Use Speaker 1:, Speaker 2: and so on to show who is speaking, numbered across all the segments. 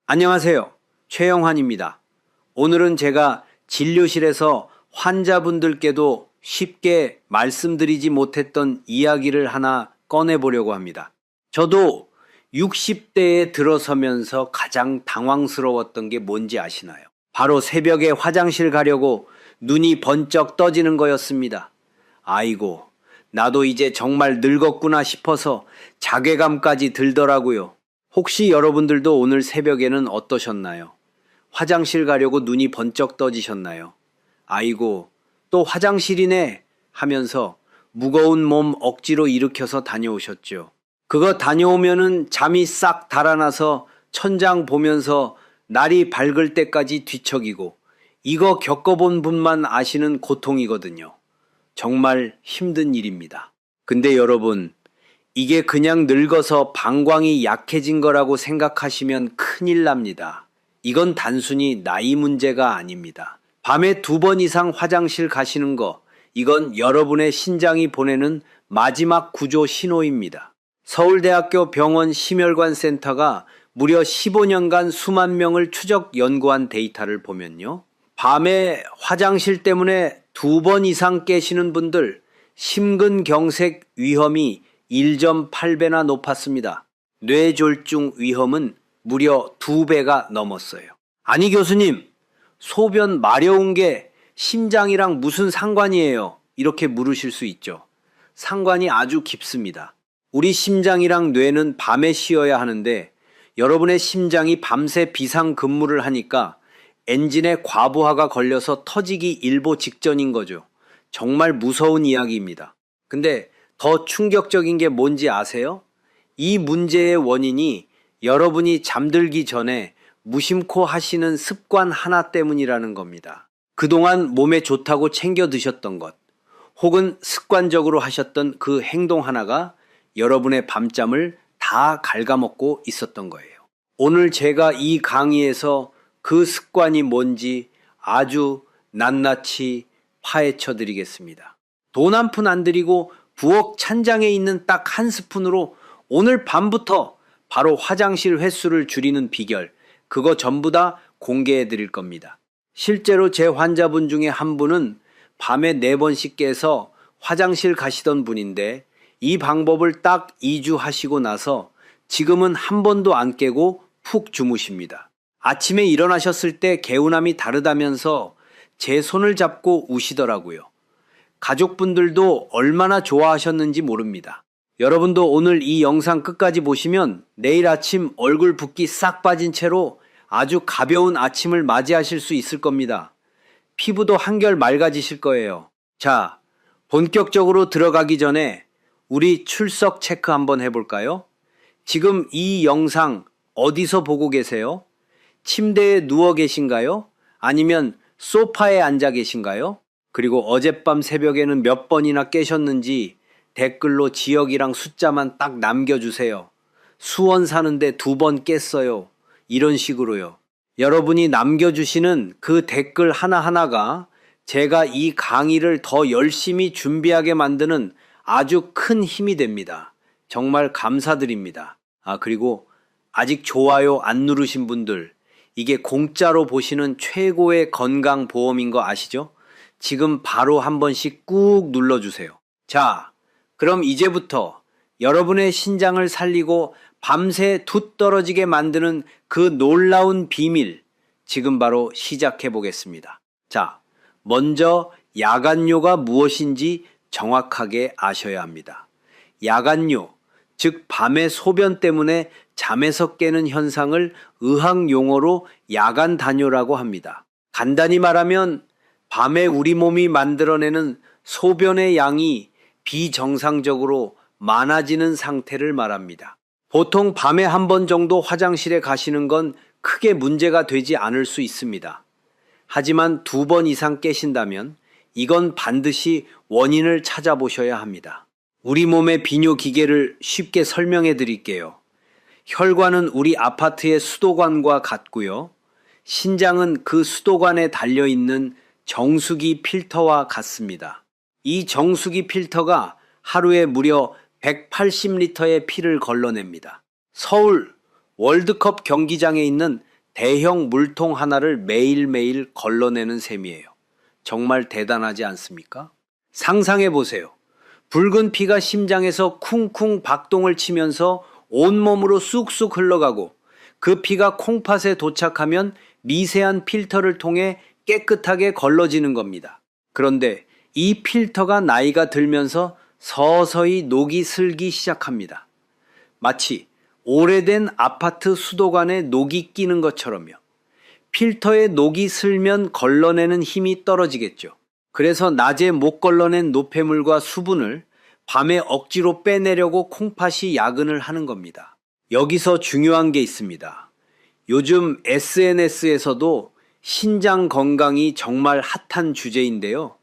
Speaker 1: 안녕하세요. 최영환입니다. 오늘은 제가 진료실에서 환자분들께도 쉽게 말씀드리지 못했던 이야기를 하나 꺼내보려고 합니다. 저도 60대에 들어서면서 가장 당황스러웠던 게 뭔지 아시나요? 바로 새벽에 화장실 가려고 눈이 번쩍 떠지는 거였습니다. 아이고, 나도 이제 정말 늙었구나 싶어서 자괴감까지 들더라고요. 혹시 여러분들도 오늘 새벽에는 어떠셨나요? 화장실 가려고 눈이 번쩍 떠지셨나요? 아이고, 또 화장실이네 하면서 무거운 몸 억지로 일으켜서 다녀오셨죠. 그거 다녀오면은 잠이 싹 달아나서 천장 보면서 날이 밝을 때까지 뒤척이고, 이거 겪어본 분만 아시는 고통이거든요. 정말 힘든 일입니다. 근데 여러분, 이게 그냥 늙어서 방광이 약해진 거라고 생각하시면 큰일 납니다. 이건 단순히 나이 문제가 아닙니다. 밤에 2번 이상 화장실 가시는 거, 이건 여러분의 신장이 보내는 마지막 구조 신호입니다. 서울대학교 병원 심혈관 센터가 무려 15년간 수만 명을 추적 연구한 데이터를 보면요. 밤에 화장실 때문에 2번 이상 깨시는 분들 심근경색 위험이 1.8배나 높았습니다. 뇌졸중 위험은 무려 2배가 넘었어요. 아니 교수님, 소변 마려운 게 심장이랑 무슨 상관이에요? 이렇게 물으실 수 있죠. 상관이 아주 깊습니다. 우리 심장이랑 뇌는 밤에 쉬어야 하는데 여러분의 심장이 밤새 비상근무를 하니까 엔진에 과부하가 걸려서 터지기 일보 직전인 거죠. 정말 무서운 이야기입니다. 근데 더 충격적인 게 뭔지 아세요? 이 문제의 원인이 여러분이 잠들기 전에 무심코 하시는 습관 하나 때문이라는 겁니다. 그동안 몸에 좋다고 챙겨 드셨던 것, 혹은 습관적으로 하셨던 그 행동 하나가 여러분의 밤잠을 다 갉아먹고 있었던 거예요. 오늘 제가 이 강의에서 그 습관이 뭔지 아주 낱낱이 파헤쳐 드리겠습니다. 돈 한 푼 안 들이고 부엌 찬장에 있는 딱 한 스푼으로 오늘 밤부터 바로 화장실 횟수를 줄이는 비결, 그거 전부 다 공개해 드릴 겁니다. 실제로 제 환자분 중에 한 분은 밤에 4번씩 깨서 화장실 가시던 분인데 이 방법을 딱 2주 하시고 나서 지금은 한 번도 안 깨고 푹 주무십니다. 아침에 일어나셨을 때 개운함이 다르다면서 제 손을 잡고 우시더라고요. 가족분들도 얼마나 좋아하셨는지 모릅니다. 여러분도 오늘 이 영상 끝까지 보시면 내일 아침 얼굴 붓기 싹 빠진 채로 아주 가벼운 아침을 맞이하실 수 있을 겁니다. 피부도 한결 맑아지실 거예요. 자, 본격적으로 들어가기 전에 우리 출석 체크 한번 해볼까요? 지금 이 영상 어디서 보고 계세요? 침대에 누워 계신가요? 아니면 소파에 앉아 계신가요? 그리고 어젯밤 새벽에는 몇 번이나 깨셨는지 댓글로 지역이랑 숫자만 딱 남겨주세요. 수원 사는데 2번 깼어요. 이런 식으로요. 여러분이 남겨주시는 그 댓글 하나하나가 제가 이 강의를 더 열심히 준비하게 만드는 아주 큰 힘이 됩니다. 정말 감사드립니다. 그리고 아직 좋아요 안 누르신 분들, 이게 공짜로 보시는 최고의 건강보험인 거 아시죠? 지금 바로 한 번씩 꾹 눌러주세요. 자, 그럼 이제부터 여러분의 신장을 살리고 밤새 툭 떨어지게 만드는 그 놀라운 비밀, 지금 바로 시작해 보겠습니다. 자, 먼저 야간뇨가 무엇인지 정확하게 아셔야 합니다. 야간뇨, 즉 밤에 소변 때문에 잠에서 깨는 현상을 의학 용어로 야간 단뇨라고 합니다. 간단히 말하면 밤에 우리 몸이 만들어내는 소변의 양이 비정상적으로 많아지는 상태를 말합니다. 보통 밤에 한 번 정도 화장실에 가시는 건 크게 문제가 되지 않을 수 있습니다. 하지만 2번 이상 깨신다면 이건 반드시 원인을 찾아보셔야 합니다. 우리 몸의 비뇨 기계를 쉽게 설명해 드릴게요. 혈관은 우리 아파트의 수도관과 같고요. 신장은 그 수도관에 달려있는 정수기 필터와 같습니다. 이 정수기 필터가 하루에 무려 180리터의 피를 걸러냅니다. 서울 월드컵 경기장에 있는 대형 물통 하나를 매일매일 걸러내는 셈이에요. 정말 대단하지 않습니까? 상상해 보세요. 붉은 피가 심장에서 쿵쿵 박동을 치면서 온몸으로 쑥쑥 흘러가고 그 피가 콩팥에 도착하면 미세한 필터를 통해 깨끗하게 걸러지는 겁니다. 그런데 이 필터가 나이가 들면서 서서히 녹이 슬기 시작합니다. 마치 오래된 아파트 수도관에 녹이 끼는 것처럼요. 필터에 녹이 슬면 걸러내는 힘이 떨어지겠죠. 그래서 낮에 못 걸러낸 노폐물과 수분을 밤에 억지로 빼내려고 콩팥이 야근을 하는 겁니다. 여기서 중요한 게 있습니다. 요즘 SNS에서도 신장 건강이 정말 핫한 주제인데요.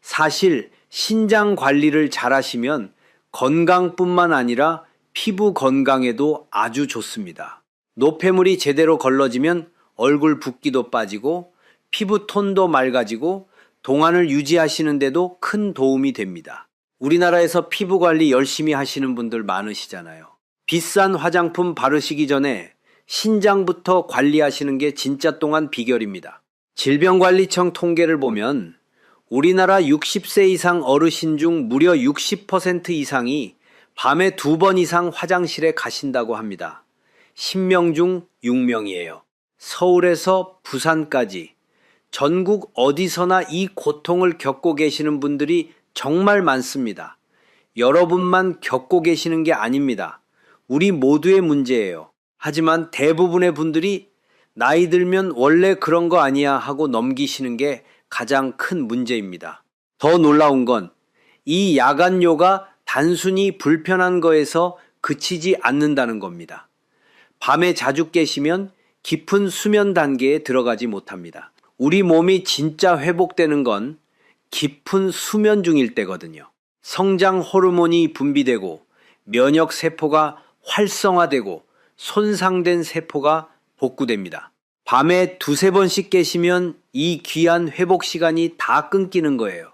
Speaker 1: 사실 신장 관리를 잘 하시면 건강뿐만 아니라 피부 건강에도 아주 좋습니다. 노폐물이 제대로 걸러지면 얼굴 붓기도 빠지고 피부 톤도 맑아지고 동안을 유지하시는데도 큰 도움이 됩니다. 우리나라에서 피부 관리 열심히 하시는 분들 많으시잖아요. 비싼 화장품 바르시기 전에 신장부터 관리하시는 게 진짜 똥한 비결입니다. 질병관리청 통계를 보면 우리나라 60세 이상 어르신 중 무려 60% 이상이 밤에 2번 이상 화장실에 가신다고 합니다. 10명 중 6명이에요. 서울에서 부산까지 전국 어디서나 이 고통을 겪고 계시는 분들이 정말 많습니다. 여러분만 겪고 계시는 게 아닙니다. 우리 모두의 문제예요. 하지만 대부분의 분들이 나이 들면 원래 그런 거 아니야 하고 넘기시는 게 가장 큰 문제입니다. 더 놀라운 건 이 야간요가 단순히 불편한 거에서 그치지 않는다는 겁니다. 밤에 자주 깨시면 깊은 수면 단계에 들어가지 못합니다. 우리 몸이 진짜 회복되는 건 깊은 수면 중일 때거든요. 성장 호르몬이 분비되고 면역 세포가 활성화되고 손상된 세포가 복구됩니다. 밤에 2-3번씩 깨시면 이 귀한 회복 시간이 다 끊기는 거예요.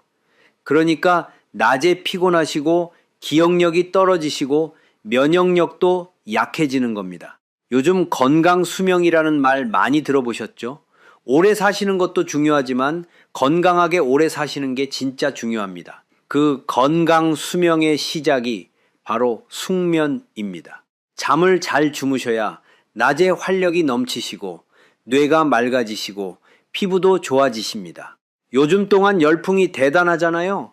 Speaker 1: 그러니까 낮에 피곤하시고 기억력이 떨어지시고 면역력도 약해지는 겁니다. 요즘 건강 수명이라는 말 많이 들어보셨죠? 오래 사시는 것도 중요하지만 건강하게 오래 사시는 게 진짜 중요합니다. 그 건강 수명의 시작이 바로 숙면입니다. 잠을 잘 주무셔야 낮에 활력이 넘치시고 뇌가 맑아지시고 피부도 좋아지십니다. 요즘 동안 열풍이 대단하잖아요.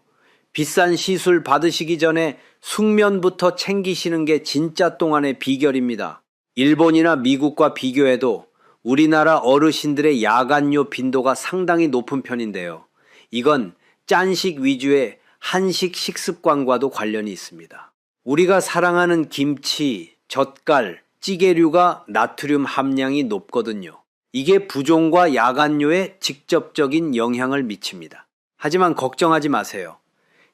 Speaker 1: 비싼 시술 받으시기 전에 숙면부터 챙기시는 게 진짜 동안의 비결입니다. 일본이나 미국과 비교해도 우리나라 어르신들의 야간요 빈도가 상당히 높은 편인데요. 이건 짠식 위주의 한식 식습관과도 관련이 있습니다. 우리가 사랑하는 김치, 젓갈, 찌개류가 나트륨 함량이 높거든요. 이게 부종과 야간요에 직접적인 영향을 미칩니다. 하지만 걱정하지 마세요.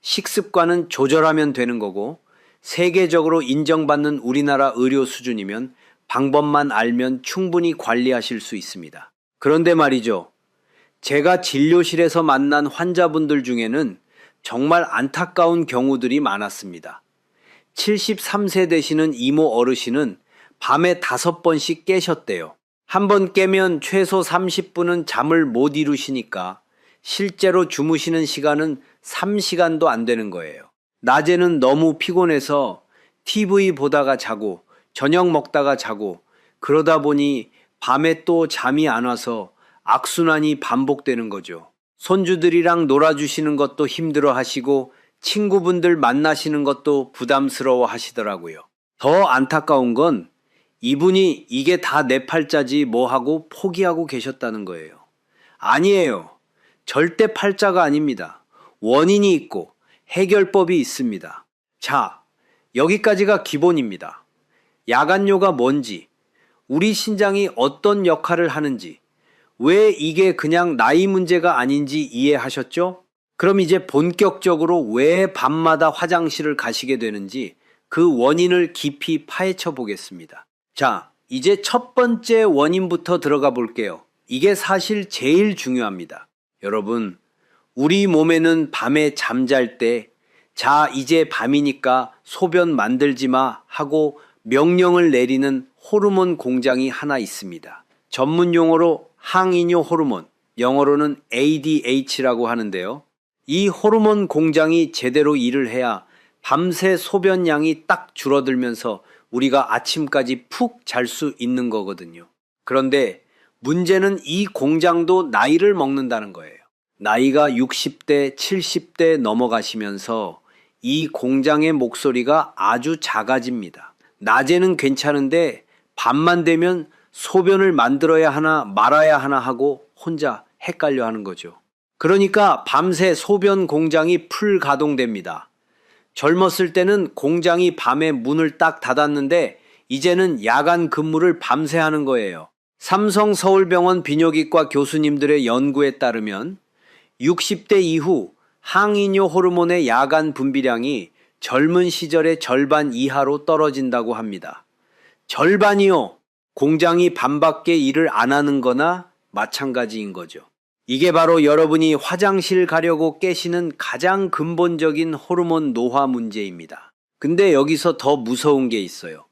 Speaker 1: 식습관은 조절하면 되는 거고 세계적으로 인정받는 우리나라 의료 수준이면 방법만 알면 충분히 관리하실 수 있습니다. 그런데 말이죠. 제가 진료실에서 만난 환자분들 중에는 정말 안타까운 경우들이 많았습니다. 73세 되시는 이모 어르신은 밤에 5번씩 깨셨대요. 한 번 깨면 최소 30분은 잠을 못 이루시니까 실제로 주무시는 시간은 3시간도 안 되는 거예요. 낮에는 너무 피곤해서 TV 보다가 자고 저녁 먹다가 자고 그러다 보니 밤에 또 잠이 안 와서 악순환이 반복되는 거죠. 손주들이랑 놀아주시는 것도 힘들어 하시고 친구분들 만나시는 것도 부담스러워 하시더라고요. 더 안타까운 건 이분이 이게 다 내 팔자지 뭐 하고 포기하고 계셨다는 거예요. 아니에요. 절대 팔자가 아닙니다. 원인이 있고 해결법이 있습니다. 자, 여기까지가 기본입니다. 야간요가 뭔지, 우리 신장이 어떤 역할을 하는지, 왜 이게 그냥 나이 문제가 아닌지 이해하셨죠? 그럼 이제 본격적으로 왜 밤마다 화장실을 가시게 되는지 그 원인을 깊이 파헤쳐 보겠습니다. 자, 이제 첫 번째 원인부터 들어가 볼게요. 이게 사실 제일 중요합니다. 여러분, 우리 몸에는 밤에 잠잘 때 자, 이제 밤이니까 소변 만들지 마 하고 명령을 내리는 호르몬 공장이 하나 있습니다. 전문 용어로 항이뇨 호르몬, 영어로는 ADH라고 하는데요. 이 호르몬 공장이 제대로 일을 해야 밤새 소변량이 딱 줄어들면서 우리가 아침까지 푹 잘 수 있는 거거든요. 그런데 문제는 이 공장도 나이를 먹는다는 거예요. 나이가 60대, 70대 넘어가시면서 이 공장의 목소리가 아주 작아집니다. 낮에는 괜찮은데 밤만 되면 소변을 만들어야 하나 말아야 하나 하고 혼자 헷갈려 하는 거죠. 그러니까 밤새 소변 공장이 풀 가동됩니다. 젊었을 때는 공장이 밤에 문을 딱 닫았는데 이제는 야간 근무를 밤새 하는 거예요. 삼성 서울병원 비뇨기과 교수님들의 연구에 따르면 60대 이후 항이뇨 호르몬의 야간 분비량이 젊은 시절의 절반 이하로 떨어진다고 합니다. 절반이요. 공장이 밤밖에 일을 안 하는 거나 마찬가지인 거죠. 이게 바로 여러분이 화장실 가려고 깨시는 가장 근본적인 호르몬 노화 문제입니다. 근데 여기서 더 무서운 게 있어요.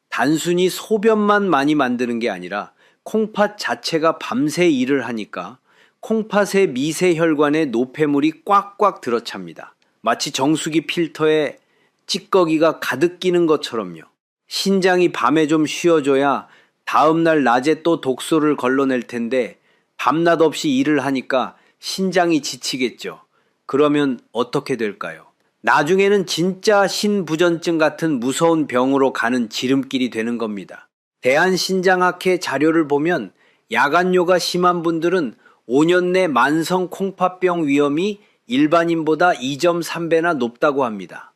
Speaker 1: 단순히 소변만 많이 만드는 게 아니라 콩팥 자체가 밤새 일을 하니까 콩팥의 미세혈관에 노폐물이 꽉꽉 들어찹니다. 마치 정수기 필터에 찌꺼기가 가득 끼는 것처럼요. 신장이 밤에 좀 쉬어줘야 다음날 낮에 또 독소를 걸러낼 텐데 밤낮 없이 일을 하니까 신장이 지치겠죠. 그러면 어떻게 될까요? 나중에는 진짜 신부전증 같은 무서운 병으로 가는 지름길이 되는 겁니다. 대한신장학회 자료를 보면 야간뇨가 심한 분들은 5년 내 만성 콩팥병 위험이 일반인보다 2.3배나 높다고 합니다.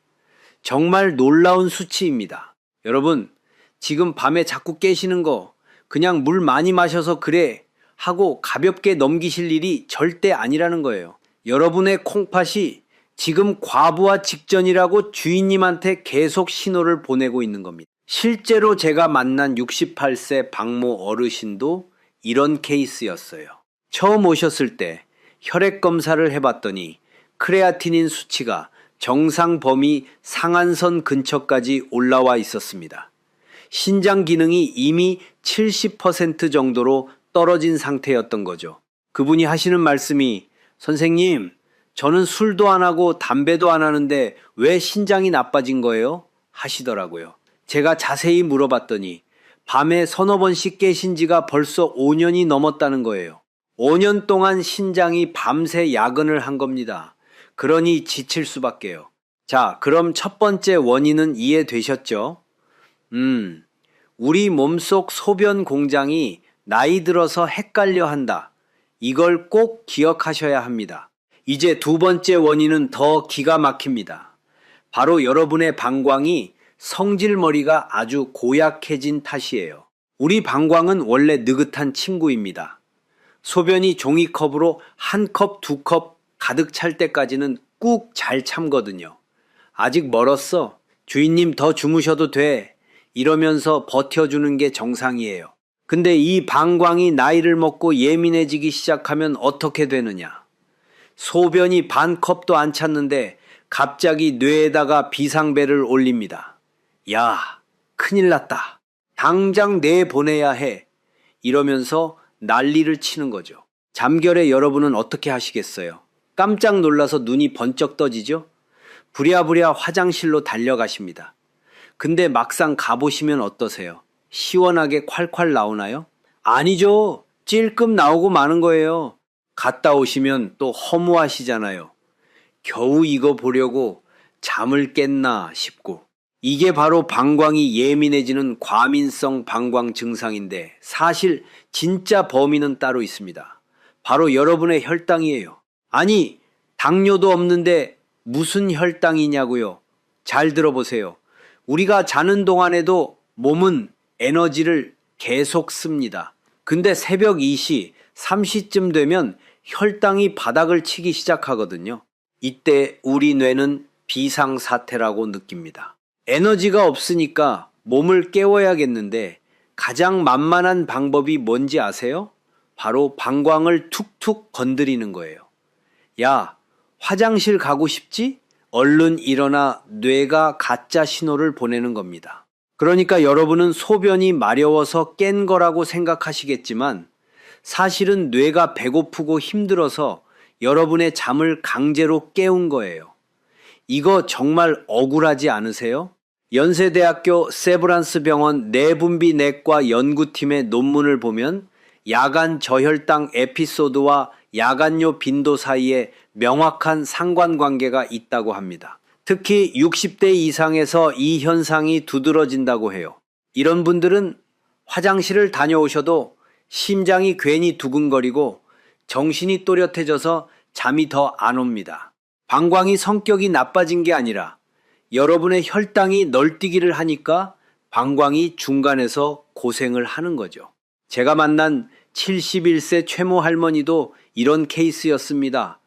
Speaker 1: 정말 놀라운 수치입니다. 여러분, 지금 밤에 자꾸 깨시는 거 그냥 물 많이 마셔서 그래 하고 가볍게 넘기실 일이 절대 아니라는 거예요. 여러분의 콩팥이 지금 과부하 직전이라고 주인님한테 계속 신호를 보내고 있는 겁니다. 실제로 제가 만난 68세 박모 어르신도 이런 케이스였어요. 처음 오셨을 때 혈액 검사를 해봤더니 크레아티닌 수치가 정상 범위 상한선 근처까지 올라와 있었습니다. 신장 기능이 이미 70% 정도로 떨어진 상태였던 거죠. 그분이 하시는 말씀이 선생님, 저는 술도 안 하고 담배도 안 하는데 왜 신장이 나빠진 거예요? 하시더라고요. 제가 자세히 물어봤더니 밤에 서너 번씩 깨신 지가 벌써 5년이 넘었다는 거예요. 5년 동안 신장이 밤새 야근을 한 겁니다. 그러니 지칠 수밖에요. 자, 그럼 첫 번째 원인은 이해되셨죠? 우리 몸속 소변 공장이 나이 들어서 헷갈려 한다. 이걸 꼭 기억하셔야 합니다. 이제 두 번째 원인은 더 기가 막힙니다. 바로 여러분의 방광이 성질머리가 아주 고약해진 탓이에요. 우리 방광은 원래 느긋한 친구입니다. 소변이 종이컵으로 한 컵, 두 컵 가득 찰 때까지는 꾹 잘 참거든요. 아직 멀었어. 주인님 더 주무셔도 돼. 이러면서 버텨주는 게 정상이에요. 근데 이 방광이 나이를 먹고 예민해지기 시작하면 어떻게 되느냐? 소변이 반 컵도 안 찼는데 갑자기 뇌에다가 비상벨을 올립니다. 야, 큰일 났다. 당장 내보내야 해. 이러면서 난리를 치는 거죠. 잠결에 여러분은 어떻게 하시겠어요? 깜짝 놀라서 눈이 번쩍 떠지죠? 부랴부랴 화장실로 달려가십니다. 근데 막상 가보시면 어떠세요? 시원하게 콸콸 나오나요? 아니죠. 찔끔 나오고 마는 거예요. 갔다 오시면 또 허무하시잖아요. 겨우 이거 보려고 잠을 깼나 싶고. 이게 바로 방광이 예민해지는 과민성 방광 증상인데 사실 진짜 범인은 따로 있습니다. 바로 여러분의 혈당이에요. 아니, 당뇨도 없는데 무슨 혈당이냐고요. 잘 들어보세요. 우리가 자는 동안에도 몸은 에너지를 계속 씁니다. 근데 새벽 2시, 3시쯤 되면 혈당이 바닥을 치기 시작하거든요. 이때 우리 뇌는 비상사태라고 느낍니다. 에너지가 없으니까 몸을 깨워야겠는데 가장 만만한 방법이 뭔지 아세요? 바로 방광을 툭툭 건드리는 거예요. 야, 화장실 가고 싶지? 얼른 일어나 뇌가 가짜 신호를 보내는 겁니다. 그러니까 여러분은 소변이 마려워서 깬 거라고 생각하시겠지만 사실은 뇌가 배고프고 힘들어서 여러분의 잠을 강제로 깨운 거예요. 이거 정말 억울하지 않으세요? 연세대학교 세브란스 병원 내분비내과 연구팀의 논문을 보면 야간 저혈당 에피소드와 야간요 빈도 사이에 명확한 상관관계가 있다고 합니다. 특히 60대 이상에서 이 현상이 두드러진다고 해요. 이런 분들은 화장실을 다녀오셔도 심장이 괜히 두근거리고 정신이 또렷해져서 잠이 더 안 옵니다. 방광이 성격이 나빠진 게 아니라 여러분의 혈당이 널뛰기를 하니까 방광이 중간에서 고생을 하는 거죠. 제가 만난 71세 최모 할머니도 이런 케이스였습니다.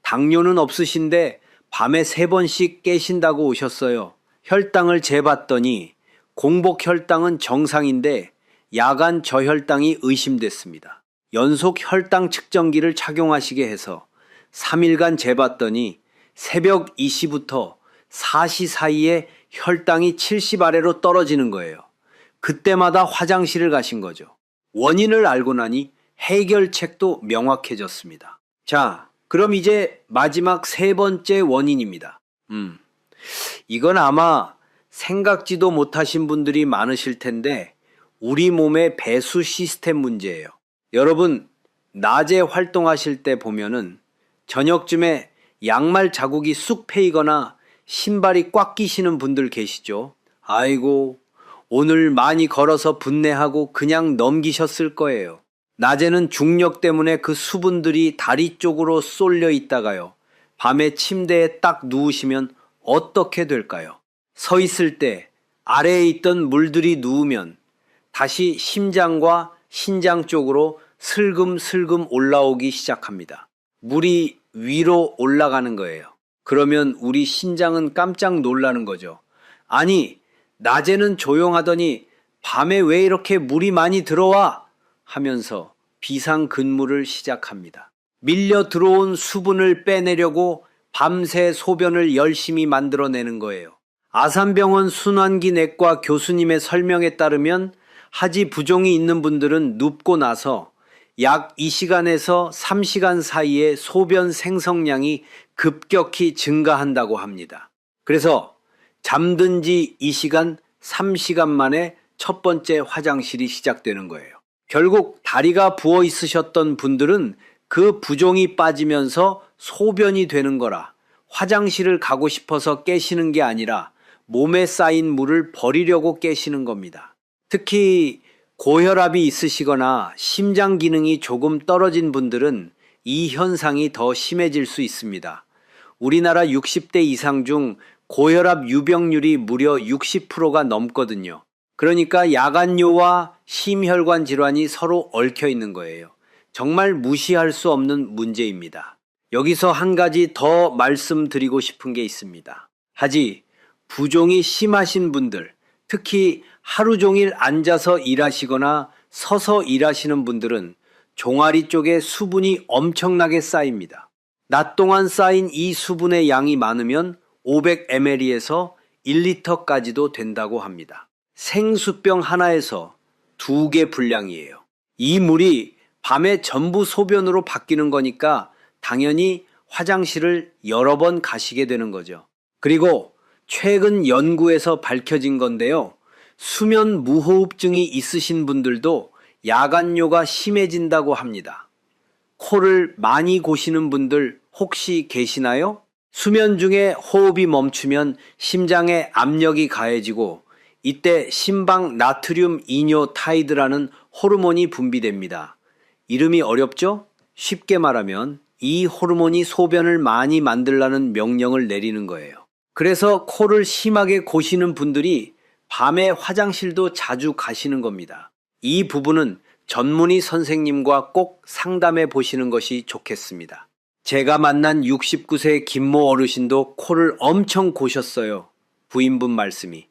Speaker 1: 당뇨는 없으신데 밤에 3번씩 깨신다고 오셨어요. 혈당을 재봤더니 공복 혈당은 정상인데 야간 저혈당이 의심됐습니다. 연속 혈당 측정기를 착용하시게 해서 3일간 재봤더니 새벽 2시부터 4시 사이에 혈당이 70 아래로 떨어지는 거예요. 그때마다 화장실을 가신 거죠. 원인을 알고 나니 해결책도 명확해졌습니다. 자, 그럼 이제 마지막 3번째 원인입니다. 이건 아마 생각지도 못하신 분들이 많으실 텐데 우리 몸의 배수 시스템 문제예요. 여러분, 낮에 활동하실 때 보면은 저녁쯤에 양말 자국이 쑥 패이거나 신발이 꽉 끼시는 분들 계시죠? 아이고, 오늘 많이 걸어서 분내하고 그냥 넘기셨을 거예요. 낮에는 중력 때문에 그 수분들이 다리 쪽으로 쏠려 있다가요. 밤에 침대에 딱 누우시면 어떻게 될까요? 서 있을 때 아래에 있던 물들이 누우면 다시 심장과 신장 쪽으로 슬금슬금 올라오기 시작합니다. 물이 위로 올라가는 거예요. 그러면 우리 신장은 깜짝 놀라는 거죠. 아니, 낮에는 조용하더니 밤에 왜 이렇게 물이 많이 들어와? 하면서 비상근무를 시작합니다. 밀려 들어온 수분을 빼내려고 밤새 소변을 열심히 만들어내는 거예요. 아산병원 순환기내과 교수님의 설명에 따르면 하지 부종이 있는 분들은 눕고 나서 약 2시간에서 3시간 사이에 소변 생성량이 급격히 증가한다고 합니다. 그래서 잠든 지 2시간, 3시간 만에 첫 번째 화장실이 시작되는 거예요. 결국 다리가 부어 있으셨던 분들은 그 부종이 빠지면서 소변이 되는 거라 화장실을 가고 싶어서 깨시는 게 아니라 몸에 쌓인 물을 버리려고 깨시는 겁니다. 특히 고혈압이 있으시거나 심장 기능이 조금 떨어진 분들은 이 현상이 더 심해질 수 있습니다. 우리나라 60대 이상 중 고혈압 유병률이 무려 60%가 넘거든요. 그러니까 야간요와 심혈관 질환이 서로 얽혀 있는 거예요. 정말 무시할 수 없는 문제입니다. 여기서 한 가지 더 말씀드리고 싶은 게 있습니다. 하지 부종이 심하신 분들, 특히 하루 종일 앉아서 일하시거나 서서 일하시는 분들은 종아리 쪽에 수분이 엄청나게 쌓입니다. 낮 동안 쌓인 이 수분의 양이 많으면 500ml에서 1리터까지도 된다고 합니다. 생수병 하나에서 2개 분량이에요. 이 물이 밤에 전부 소변으로 바뀌는 거니까 당연히 화장실을 여러 번 가시게 되는 거죠. 그리고 최근 연구에서 밝혀진 건데요. 수면 무호흡증이 있으신 분들도 야간요가 심해진다고 합니다. 코를 많이 고시는 분들 혹시 계시나요? 수면 중에 호흡이 멈추면 심장에 압력이 가해지고 이때 심방 나트륨 이뇨타이드라는 호르몬이 분비됩니다. 이름이 어렵죠? 쉽게 말하면 이 호르몬이 소변을 많이 만들라는 명령을 내리는 거예요. 그래서 코를 심하게 고시는 분들이 밤에 화장실도 자주 가시는 겁니다. 이 부분은 전문의 선생님과 꼭 상담해 보시는 것이 좋겠습니다. 제가 만난 69세 김모 어르신도 코를 엄청 고셨어요. 부인분 말씀이.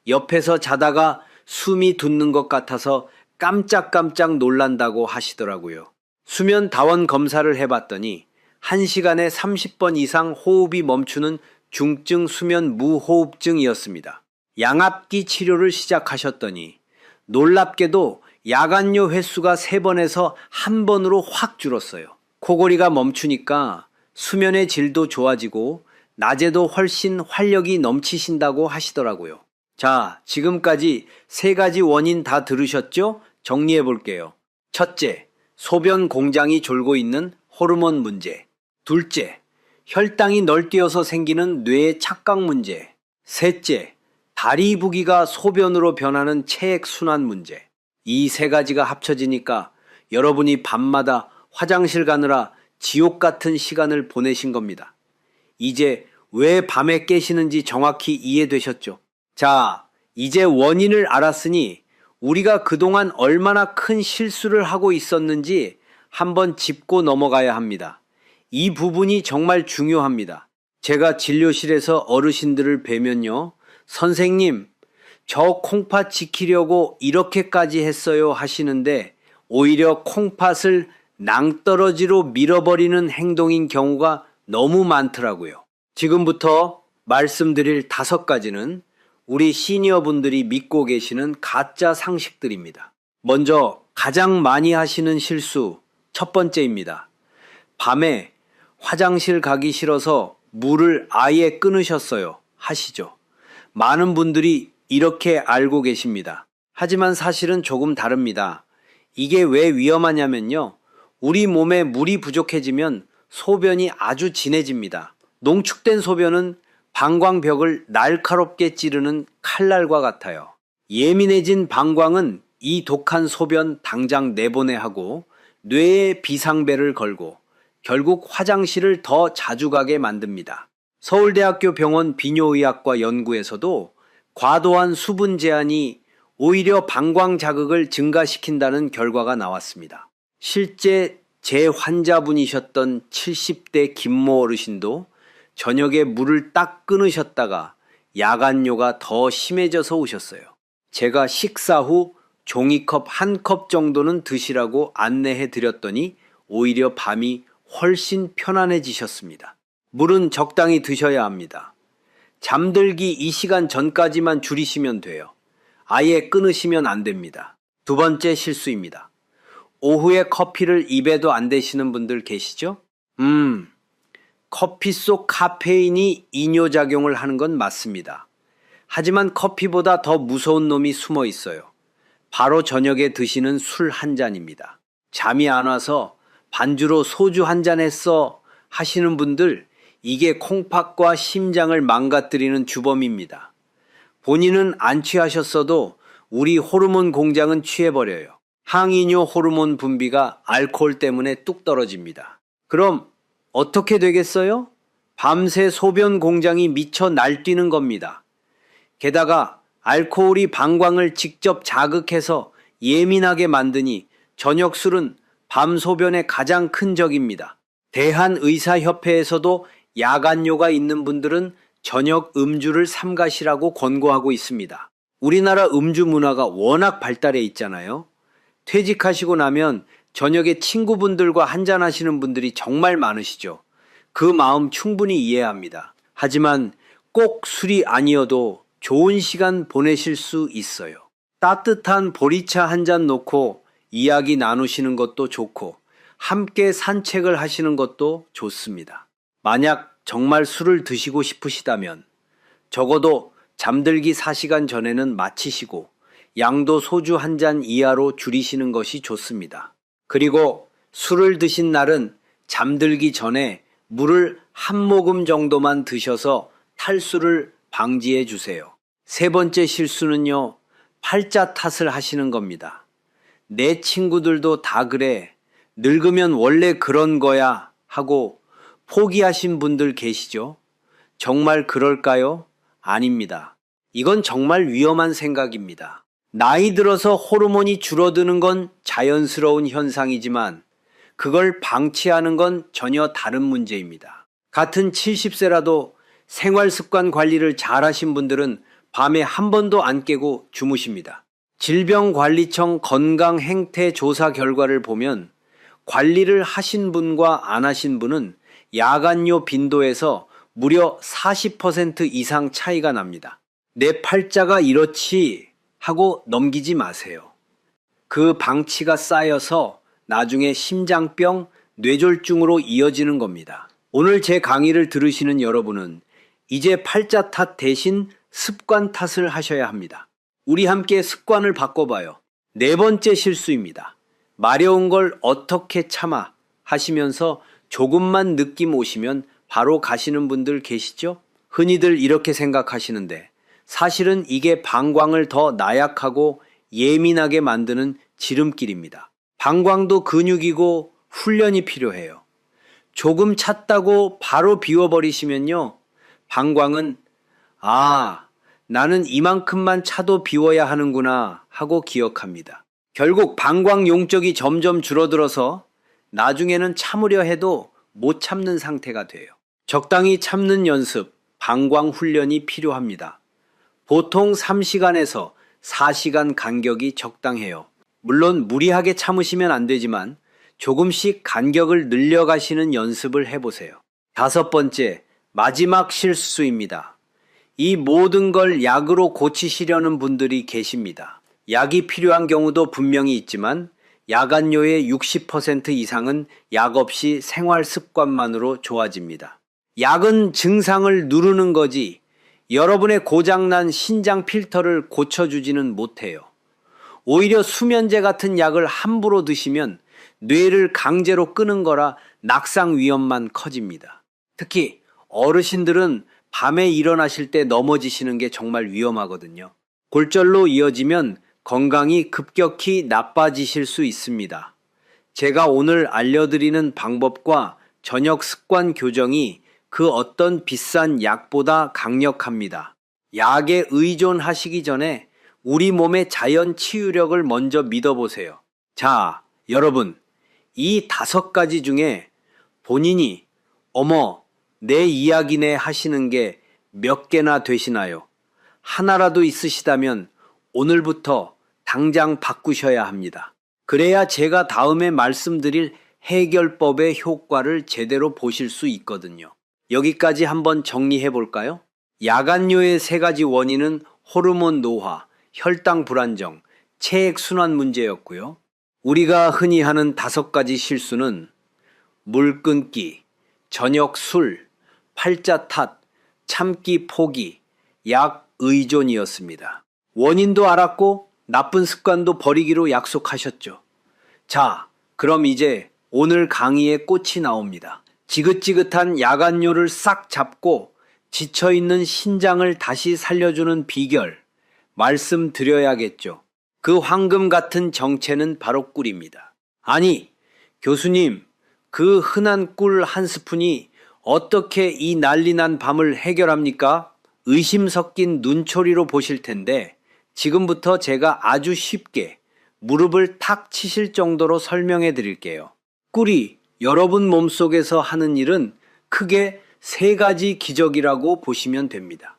Speaker 1: 옆에서 자다가 숨이 돋는 것 같아서 깜짝깜짝 놀란다고 하시더라고요. 수면 다원 검사를 해봤더니 1시간에 30번 이상 호흡이 멈추는 중증 수면 무호흡증이었습니다. 양압기 치료를 시작하셨더니 놀랍게도 야간요 횟수가 3번에서 1번으로 확 줄었어요. 코골이가 멈추니까 수면의 질도 좋아지고 낮에도 훨씬 활력이 넘치신다고 하시더라고요. 자, 지금까지 3가지 원인 다 들으셨죠? 정리해 볼게요. 첫째, 소변 공장이 졸고 있는 호르몬 문제. 둘째, 혈당이 널뛰어서 생기는 뇌의 착각 문제. 셋째, 다리 부기가 소변으로 변하는 체액 순환 문제. 이 3가지가 합쳐지니까 여러분이 밤마다 화장실 가느라 지옥 같은 시간을 보내신 겁니다. 이제 왜 밤에 깨시는지 정확히 이해되셨죠? 자, 이제 원인을 알았으니 우리가 그동안 얼마나 큰 실수를 하고 있었는지 한번 짚고 넘어가야 합니다. 이 부분이 정말 중요합니다. 제가 진료실에서 어르신들을 뵈면요, 선생님, 저 콩팥 지키려고 이렇게까지 했어요 하시는데 오히려 콩팥을 낭떠러지로 밀어버리는 행동인 경우가 너무 많더라고요. 지금부터 말씀드릴 5가지는 우리 시니어분들이 믿고 계시는 가짜 상식들입니다. 먼저 가장 많이 하시는 실수 첫 번째입니다. 밤에 화장실 가기 싫어서 물을 아예 끊으셨어요 하시죠. 많은 분들이 이렇게 알고 계십니다. 하지만 사실은 조금 다릅니다. 이게 왜 위험하냐면요. 우리 몸에 물이 부족해지면 소변이 아주 진해집니다. 농축된 소변은 방광벽을 날카롭게 찌르는 칼날과 같아요. 예민해진 방광은 이 독한 소변 당장 내보내 하고 뇌에 비상벨을 걸고 결국 화장실을 더 자주 가게 만듭니다. 서울대학교 병원 비뇨의학과 연구에서도 과도한 수분 제한이 오히려 방광 자극을 증가시킨다는 결과가 나왔습니다. 실제 제 환자분이셨던 70대 김모 어르신도 저녁에 물을 딱 끊으셨다가 야간요가 더 심해져서 오셨어요. 제가 식사 후 종이컵 1컵 정도는 드시라고 안내해 드렸더니 오히려 밤이 훨씬 편안해지셨습니다. 물은 적당히 드셔야 합니다. 잠들기 이 시간 전까지만 줄이시면 돼요. 아예 끊으시면 안 됩니다. 2번째 실수입니다. 오후에 커피를 입에도 안 대시는 분들 계시죠? 커피 속 카페인이 이뇨작용을 하는 건 맞습니다. 하지만 커피보다 더 무서운 놈이 숨어 있어요. 바로 저녁에 드시는 술 한 잔입니다. 잠이 안 와서 반주로 소주 한 잔 했어 하시는 분들, 이게 콩팥과 심장을 망가뜨리는 주범입니다. 본인은 안 취하셨어도 우리 호르몬 공장은 취해버려요. 항이뇨 호르몬 분비가 알코올 때문에 뚝 떨어집니다. 그럼 어떻게 되겠어요? 밤새 소변 공장이 미쳐 날뛰는 겁니다. 게다가 알코올이 방광을 직접 자극해서 예민하게 만드니 저녁 술은 밤 소변의 가장 큰 적입니다. 대한의사협회에서도 야간요가 있는 분들은 저녁 음주를 삼가시라고 권고하고 있습니다. 우리나라 음주 문화가 워낙 발달해 있잖아요. 퇴직하시고 나면 저녁에 친구분들과 한잔하시는 분들이 정말 많으시죠. 그 마음 충분히 이해합니다. 하지만 꼭 술이 아니어도 좋은 시간 보내실 수 있어요. 따뜻한 보리차 한 잔 놓고 이야기 나누시는 것도 좋고 함께 산책을 하시는 것도 좋습니다. 만약 정말 술을 드시고 싶으시다면 적어도 잠들기 4시간 전에는 마치시고 양도 소주 한 잔 이하로 줄이시는 것이 좋습니다. 그리고 술을 드신 날은 잠들기 전에 물을 한 모금 정도만 드셔서 탈수를 방지해 주세요. 3번째 실수는요, 팔자 탓을 하시는 겁니다. 내 친구들도 다 그래. 늙으면 원래 그런 거야 하고 포기하신 분들 계시죠? 정말 그럴까요? 아닙니다. 이건 정말 위험한 생각입니다. 나이 들어서 호르몬이 줄어드는 건 자연스러운 현상이지만 그걸 방치하는 건 전혀 다른 문제입니다. 같은 70세라도 생활습관 관리를 잘하신 분들은 밤에 한 번도 안 깨고 주무십니다. 질병관리청 건강행태조사 결과를 보면 관리를 하신 분과 안 하신 분은 야간요 빈도에서 무려 40% 이상 차이가 납니다. 내 팔자가 이렇지 하고 넘기지 마세요. 그 방치가 쌓여서 나중에 심장병, 뇌졸중으로 이어지는 겁니다. 오늘 제 강의를 들으시는 여러분은 이제 팔자 탓 대신 습관 탓을 하셔야 합니다. 우리 함께 습관을 바꿔봐요. 네 번째 실수입니다. 마려운 걸 어떻게 참아 하시면서 조금만 느낌 오시면 바로 가시는 분들 계시죠? 흔히들 이렇게 생각하시는데 사실은 이게 방광을 더 나약하고 예민하게 만드는 지름길입니다. 방광도 근육이고 훈련이 필요해요. 조금 찼다고 바로 비워버리시면요. 방광은 나는 이만큼만 차도 비워야 하는구나 하고 기억합니다. 결국 방광 용적이 점점 줄어들어서 나중에는 참으려 해도 못 참는 상태가 돼요. 적당히 참는 연습, 방광 훈련이 필요합니다. 보통 3시간에서 4시간 간격이 적당해요. 물론 무리하게 참으시면 안 되지만 조금씩 간격을 늘려가시는 연습을 해보세요. 다섯 번째, 마지막 실수입니다. 이 모든 걸 약으로 고치시려는 분들이 계십니다. 약이 필요한 경우도 분명히 있지만 약안료의 60% 이상은 약 없이 생활 습관만으로 좋아집니다. 약은 증상을 누르는 거지 여러분의 고장난 신장 필터를 고쳐주지는 못해요. 오히려 수면제 같은 약을 함부로 드시면 뇌를 강제로 끄는 거라 낙상 위험만 커집니다. 특히 어르신들은 밤에 일어나실 때 넘어지시는 게 정말 위험하거든요. 골절로 이어지면 건강이 급격히 나빠지실 수 있습니다. 제가 오늘 알려드리는 방법과 저녁 습관 교정이 그 어떤 비싼 약보다 강력합니다. 약에 의존하시기 전에 우리 몸의 자연 치유력을 먼저 믿어보세요. 자, 여러분, 이 5가지 중에 본인이 내 이야기네 하시는 게 몇 개나 되시나요? 하나라도 있으시다면 오늘부터 당장 바꾸셔야 합니다. 그래야 제가 다음에 말씀드릴 해결법의 효과를 제대로 보실 수 있거든요. 여기까지 한번 정리해 볼까요? 약안료의 3가지 원인은 호르몬 노화, 혈당 불안정, 체액 순환 문제였고요. 우리가 흔히 하는 5가지 실수는 물 끊기, 저녁 술, 팔자 탓, 참기 포기, 약 의존이었습니다. 원인도 알았고 나쁜 습관도 버리기로 약속하셨죠. 자, 그럼 이제 오늘 강의의 꽃이 나옵니다. 지긋지긋한 약안료를 싹 잡고 지쳐있는 신장을 다시 살려주는 비결 말씀드려야겠죠. 그 황금 같은 정체는 바로 꿀입니다. 아니, 교수님, 그 흔한 꿀 한 스푼이 어떻게 이 난리난 밤을 해결합니까? 의심 섞인 눈초리로 보실 텐데 지금부터 제가 아주 쉽게 무릎을 탁 치실 정도로 설명해 드릴게요. 꿀이 여러분 몸속에서 하는 일은 크게 3가지 기적이라고 보시면 됩니다.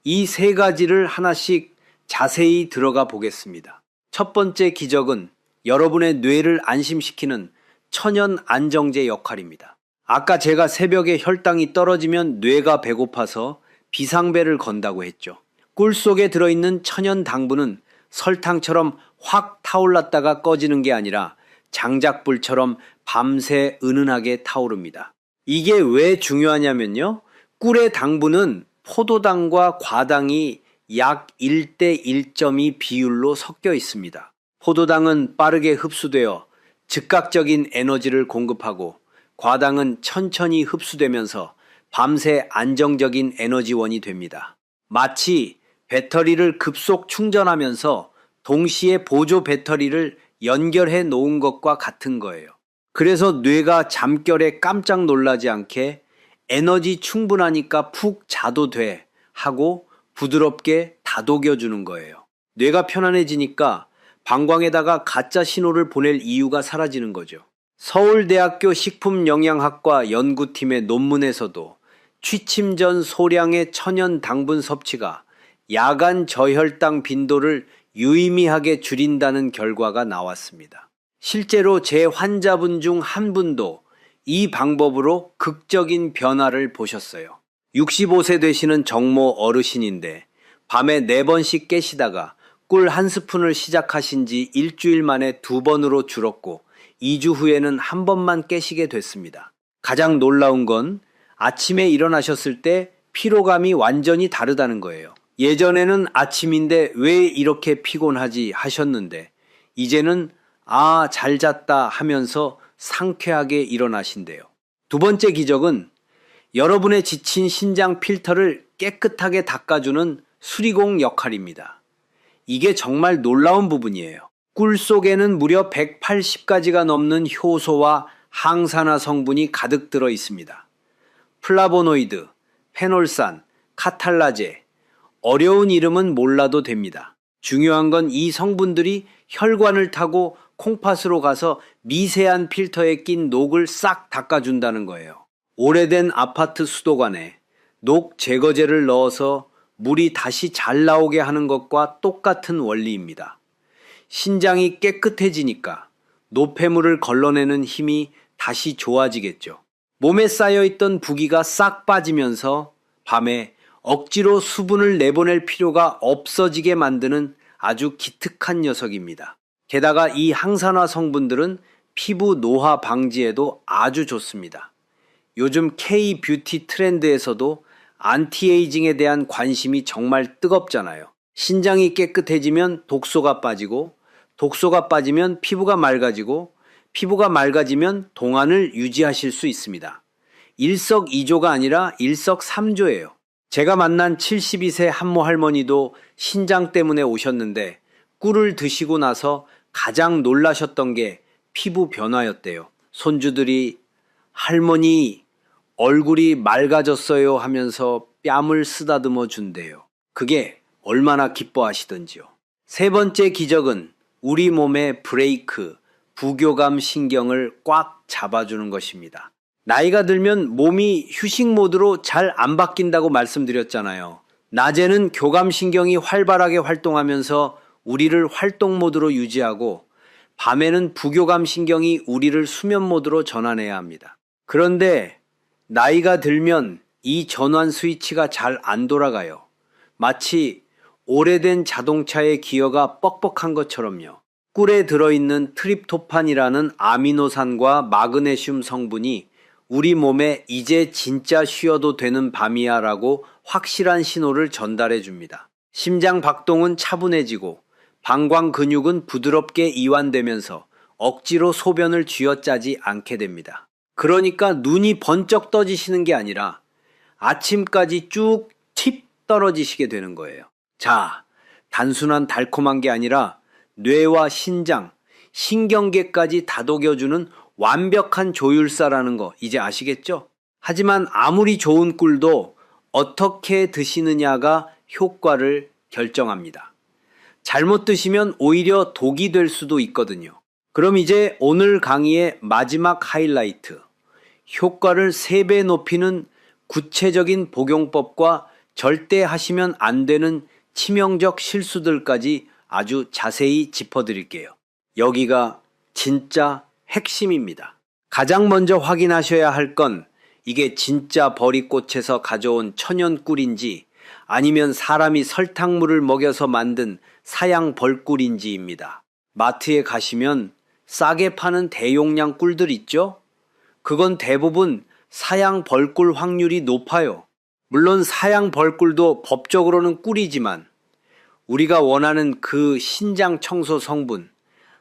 Speaker 1: 이 3가지를 하나씩 자세히 들어가 보겠습니다. 첫 번째 기적은 여러분의 뇌를 안심시키는 천연 안정제 역할입니다. 아까 제가 새벽에 혈당이 떨어지면 뇌가 배고파서 비상벨을 건다고 했죠. 꿀 속에 들어있는 천연 당분은 설탕처럼 확 타올랐다가 꺼지는 게 아니라 장작불처럼 밤새 은은하게 타오릅니다. 이게 왜 중요하냐면요. 꿀의 당분은 포도당과 과당이 약 1대 1.2 비율로 섞여 있습니다. 포도당은 빠르게 흡수되어 즉각적인 에너지를 공급하고 과당은 천천히 흡수되면서 밤새 안정적인 에너지원이 됩니다. 마치 배터리를 급속 충전하면서 동시에 보조 배터리를 연결해 놓은 것과 같은 거예요. 그래서 뇌가 잠결에 깜짝 놀라지 않게 에너지 충분하니까 푹 자도 돼 하고 부드럽게 다독여주는 거예요. 뇌가 편안해지니까 방광에다가 가짜 신호를 보낼 이유가 사라지는 거죠. 서울대학교 식품영양학과 연구팀의 논문에서도 취침 전 소량의 천연 당분 섭취가 야간 저혈당 빈도를 유의미하게 줄인다는 결과가 나왔습니다. 실제로 제 환자분 중 한 분도 이 방법으로 극적인 변화를 보셨어요. 65세 되시는 정모 어르신인데 밤에 4번씩 깨시다가 꿀 1스푼을 시작하신 지 일주일 만에 2번으로 줄었고 2주 후에는 1번만 깨시게 됐습니다. 가장 놀라운 건 아침에 일어나셨을 때 피로감이 완전히 다르다는 거예요. 예전에는 아침인데 왜 이렇게 피곤하지 하셨는데 이제는 잘 잤다 하면서 상쾌하게 일어나신대요. 두 번째 기적은 여러분의 지친 신장 필터를 깨끗하게 닦아주는 수리공 역할입니다. 이게 정말 놀라운 부분이에요. 꿀 속에는 무려 180가지가 넘는 효소와 항산화 성분이 가득 들어 있습니다. 플라보노이드, 페놀산, 카탈라제, 어려운 이름은 몰라도 됩니다. 중요한 건 이 성분들이 혈관을 타고 콩팥으로 가서 미세한 필터에 낀 녹을 싹 닦아준다는 거예요. 오래된 아파트 수도관에 녹 제거제를 넣어서 물이 다시 잘 나오게 하는 것과 똑같은 원리입니다. 신장이 깨끗해지니까 노폐물을 걸러내는 힘이 다시 좋아지겠죠. 몸에 쌓여있던 부기가 싹 빠지면서 밤에 억지로 수분을 내보낼 필요가 없어지게 만드는 아주 기특한 녀석입니다. 게다가 이 항산화 성분들은 피부 노화 방지에도 아주 좋습니다. 요즘 K-뷰티 트렌드에서도 안티에이징에 대한 관심이 정말 뜨겁잖아요. 신장이 깨끗해지면 독소가 빠지고, 독소가 빠지면 피부가 맑아지고, 피부가 맑아지면 동안을 유지하실 수 있습니다. 일석이조가 아니라 일석삼조예요. 제가 만난 72세 한모 할머니도 신장 때문에 오셨는데 꿀을 드시고 나서 가장 놀라셨던 게 피부 변화였대요. 손주들이 할머니 얼굴이 맑아졌어요 하면서 뺨을 쓰다듬어 준대요. 그게 얼마나 기뻐하시던지요. 세 번째 기적은 우리 몸의 브레이크, 부교감 신경을 꽉 잡아주는 것입니다. 나이가 들면 몸이 휴식 모드로 잘 안 바뀐다고 말씀드렸잖아요. 낮에는 교감신경이 활발하게 활동하면서 우리를 활동 모드로 유지하고 밤에는 부교감신경이 우리를 수면 모드로 전환해야 합니다. 그런데 나이가 들면 이 전환 스위치가 잘 안 돌아가요. 마치 오래된 자동차의 기어가 뻑뻑한 것처럼요. 꿀에 들어있는 트립토판이라는 아미노산과 마그네슘 성분이 우리 몸에 이제 진짜 쉬어도 되는 밤이야 라고 확실한 신호를 전달해 줍니다. 심장 박동은 차분해지고 방광 근육은 부드럽게 이완되면서 억지로 소변을 쥐어짜지 않게 됩니다. 그러니까 눈이 번쩍 떠지시는 게 아니라 아침까지 쭉 팁 떨어지시게 되는 거예요. 자, 단순한 달콤한 게 아니라 뇌와 신장, 신경계까지 다독여주는 완벽한 조율사라는 거 이제 아시겠죠? 하지만 아무리 좋은 꿀도 어떻게 드시느냐가 효과를 결정합니다. 잘못 드시면 오히려 독이 될 수도 있거든요. 그럼 이제 오늘 강의의 마지막 하이라이트, 효과를 3배 높이는 구체적인 복용법과 절대 하시면 안 되는 치명적 실수들까지 아주 자세히 짚어드릴게요. 여기가 진짜 핵심입니다. 가장 먼저 확인하셔야 할 건 이게 진짜 버리꽃에서 가져온 천연꿀인지 아니면 사람이 설탕물을 먹여서 만든 사양 벌꿀인지입니다. 마트에 가시면 싸게 파는 대용량 꿀들 있죠? 그건 대부분 사양 벌꿀 확률이 높아요. 물론 사양 벌꿀도 법적으로는 꿀이지만 우리가 원하는 그 신장 청소 성분,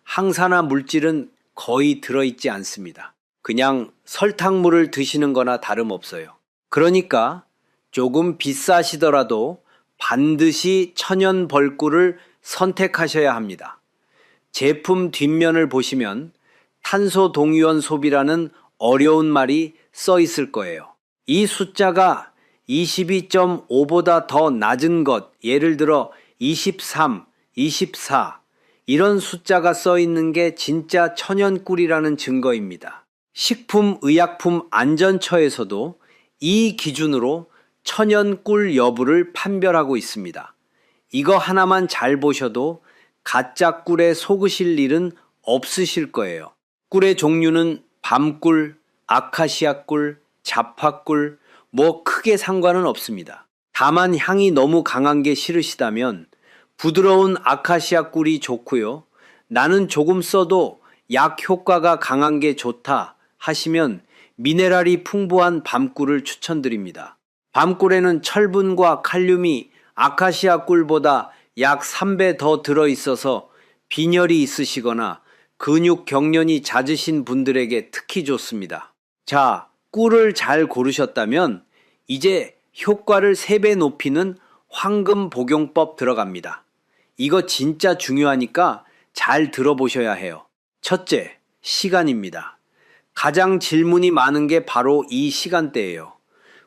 Speaker 1: 항산화 물질은 거의 들어있지 않습니다. 그냥 설탕물을 드시는 거나 다름없어요. 그러니까 조금 비싸시더라도 반드시 천연 벌꿀을 선택하셔야 합니다. 제품 뒷면을 보시면 탄소 동위원 소비라는 어려운 말이 써 있을 거예요. 이 숫자가 22.5보다 더 낮은 것, 예를 들어 23, 24 이런 숫자가 써 있는 게 진짜 천연꿀이라는 증거입니다. 식품의약품안전처에서도 이 기준으로 천연꿀 여부를 판별하고 있습니다. 이거 하나만 잘 보셔도 가짜 꿀에 속으실 일은 없으실 거예요. 꿀의 종류는 밤꿀, 아카시아 꿀, 자파꿀, 뭐 크게 상관은 없습니다. 다만 향이 너무 강한 게 싫으시다면 부드러운 아카시아 꿀이 좋고요. 나는 조금 써도 약 효과가 강한 게 좋다 하시면 미네랄이 풍부한 밤꿀을 추천드립니다. 밤꿀에는 철분과 칼륨이 아카시아 꿀보다 약 3배 더 들어있어서 빈혈이 있으시거나 근육 경련이 잦으신 분들에게 특히 좋습니다. 자, 꿀을 잘 고르셨다면 이제 효과를 3배 높이는 황금 복용법 들어갑니다. 이거 진짜 중요하니까 잘 들어보셔야 해요. 첫째, 시간입니다. 가장 질문이 많은 게 바로 이 시간대예요.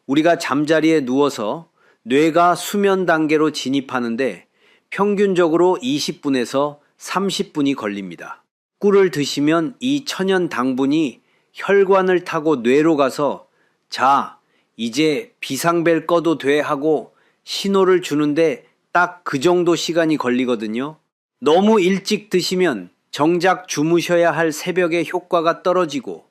Speaker 1: 우리가 잠자리에 누워서 뇌가 수면 단계로 진입하는데 평균적으로 20분에서 30분이 걸립니다. 꿀을 드시면 이 천연 당분이 혈관을 타고 뇌로 가서 자, 이제 비상벨 꺼도 돼 하고 신호를 주는데 딱 그 정도 시간이 걸리거든요. 너무 일찍 드시면 정작 주무셔야 할 새벽에 효과가 떨어지고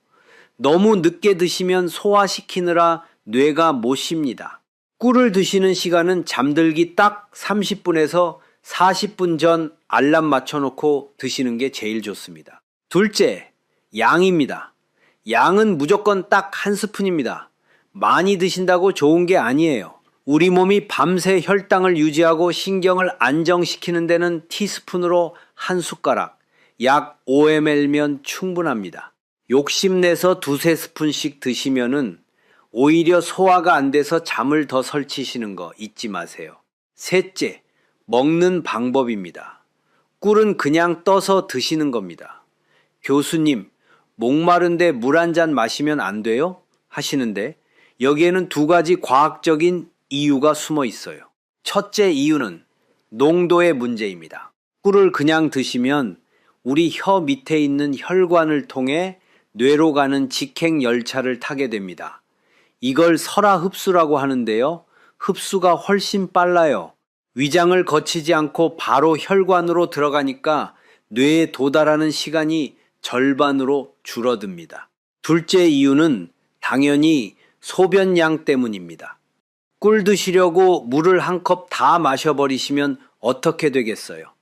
Speaker 1: 너무 늦게 드시면 소화시키느라 뇌가 못 쉽니다. 꿀을 드시는 시간은 잠들기 딱 30분에서 40분 전 알람 맞춰놓고 드시는 게 제일 좋습니다. 둘째, 양입니다. 양은 무조건 딱 1스푼입니다. 많이 드신다고 좋은 게 아니에요. 우리 몸이 밤새 혈당을 유지하고 신경을 안정시키는 데는 티스푼으로 1숟가락, 약 5ml면 충분합니다. 욕심내서 2~3스푼씩 드시면은 오히려 소화가 안 돼서 잠을 더 설치시는 거 잊지 마세요. 셋째, 먹는 방법입니다. 꿀은 그냥 떠서 드시는 겁니다. 교수님, 목마른데 물 한 잔 마시면 안 돼요? 하시는데 여기에는 2가지 과학적인 이유가 숨어 있어요. 첫째 이유는 농도의 문제입니다. 꿀을 그냥 드시면 우리 혀 밑에 있는 혈관을 통해 뇌로 가는 직행 열차를 타게 됩니다. 이걸 설화 흡수라고 하는데요. 흡수가 훨씬 빨라요. 위장을 거치지 않고 바로 혈관으로 들어가니까 뇌에 도달하는 시간이 절반으로 줄어듭니다. 둘째 이유는 당연히 소변량 때문입니다. 꿀 드시려고 물을 한 컵 다 마셔버리시면 어떻게 되겠어요?